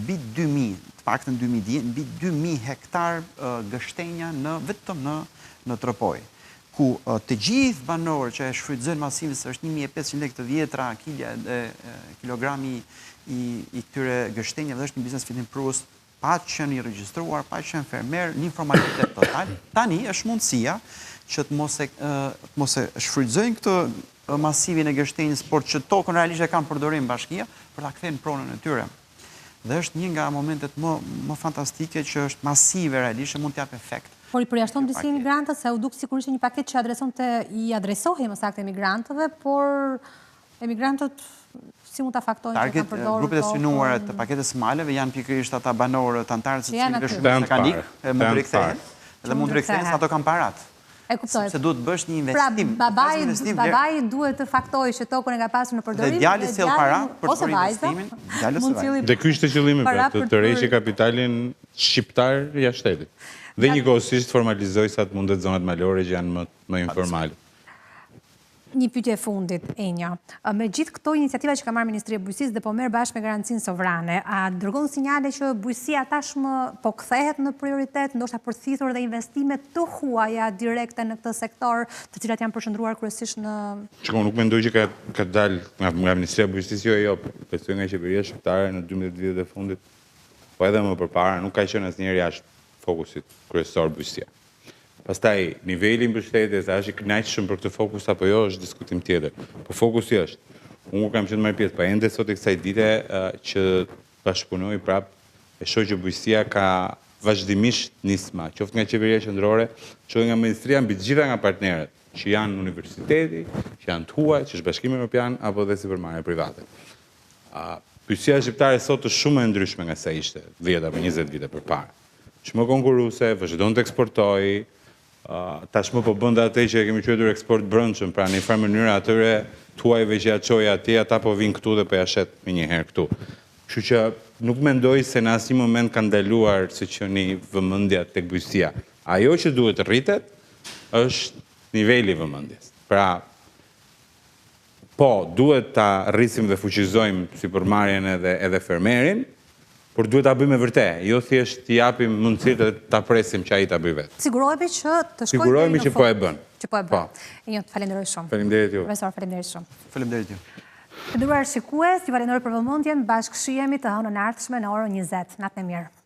mbi 2000, të paktën 2010, mbi 2000 hektar gështenja vetëm në Tropoj, ku të gjithë banorë që e shfrytëzojnë masimin, se është 1500 lekë të vjetra kilogrami i këtyre gështenjave, dhe është një biznes fitim prus, pa qenë i regjistruar, pa qenë fermer, një formalitet total. Tani është mundësia që të mos e shfrytëzojnë këtë masivin e gështenjës, por që tokën realisht e kanë përdorim bashkia, për ta kthejnë pronën e tyre. Dhe është një nga momentet më fantastike që është masive realisht, mund t'jap efekt Por i përjashton disi emigrantët, se u duk sikur ishte një paket që i adresohej më saktë emigrantëve, por emigrantët si mund ta faktojnë që kanë përdorur. Grupet e synuara të paketës maleve janë pikërisht ata banorë të antarët se cilëve shumë mekanik, mund të rikthehen, dhe mund të rikthehen se ato kanë parat. E kuptoj. Se duhet bësh një investim. Pra, babai duhet të faktojë që tokën e ka pasur në përdorim. Dhe djali sjell para për të bërë investimin. Dhe ky ishte qëllimi pra, të tërheqë kapitalin shqiptar jashtë shtetit. Dhe njëkohësisht formalizoj sa të mundet zonat malore që janë më informale. Një pyetje fundit, Enja. Me gjithë këto iniciativa që ka marrë Ministria e Bujqësisë dhe po merr bashkë me garancinë sovrane, a dërgon sinjale që bujqësia tashmë po kthehet në prioritet, ndoshta përthithur dhe investime të huaja direkte në këtë sektor, të cilat janë përshëndruar kryesisht në... Shikoj, nuk mendoj që ka dalë nga Ministria e Bujqësisë, jo, besoj nga qeveria shqiptare në 12 vitet e fundit, po edhe më përpara, nuk ka qenë asnjëherë jashtë fokusit kryesor bujqësia. Pastaj, niveli mbështetjes, a është i kënaqshëm për këtë fokus apo jo, është diskutim tjetër. Po fokusi është. Unë kam qenë marrë pjesë, pa ende sot e kësaj dite që bashkëpunoj prap, e shoh që bujqësia ka vazhdimisht nisma, qoftë nga qeveria qendrore, qoftë nga ministria, mbi të gjitha nga partnerët, që janë universiteti, që janë të huaj, që është Bashkimi Evropian, apo dhe sipërmarrje private. Bujqësia shqiptare sot është shumë e ndryshme nga sa ishte 10 apo 20 vite përpara. Shumë konkurruese, vazhdon të eksportojë, tashmë po bënda atë që kemi quajtur eksport brendshëm, pra në një farë mënyrë atyre tuajve që ja çoj atje, ata po vinë këtu dhe po ja shet më një herë këtu. Kështu që nuk mendoj se në asnjë moment ka ndaluar siçoni vëmendja tek bujqësia. Ajo që duhet rritet është niveli i vëmendjes. Pra, po, duhet ta rrisim dhe fuqizojmë sipërmarrjen edhe fermerin, por duhet ta bëjmë vërtet, jo thjesht t'i japim mundësitë dhe ta presim që ai ta bëj vetë. Sigurohemi që të shkojë Sigurohemi që po e bën. Që po e bën. Një falenderoj shumë. Faleminderit ju. Profesor, faleminderit shumë. Faleminderit ju. Të nderuar shikues, ju falenderoj për vëmendjen, bashkë shihemi të hënën ardhshme në orën 20. Natën e mirë.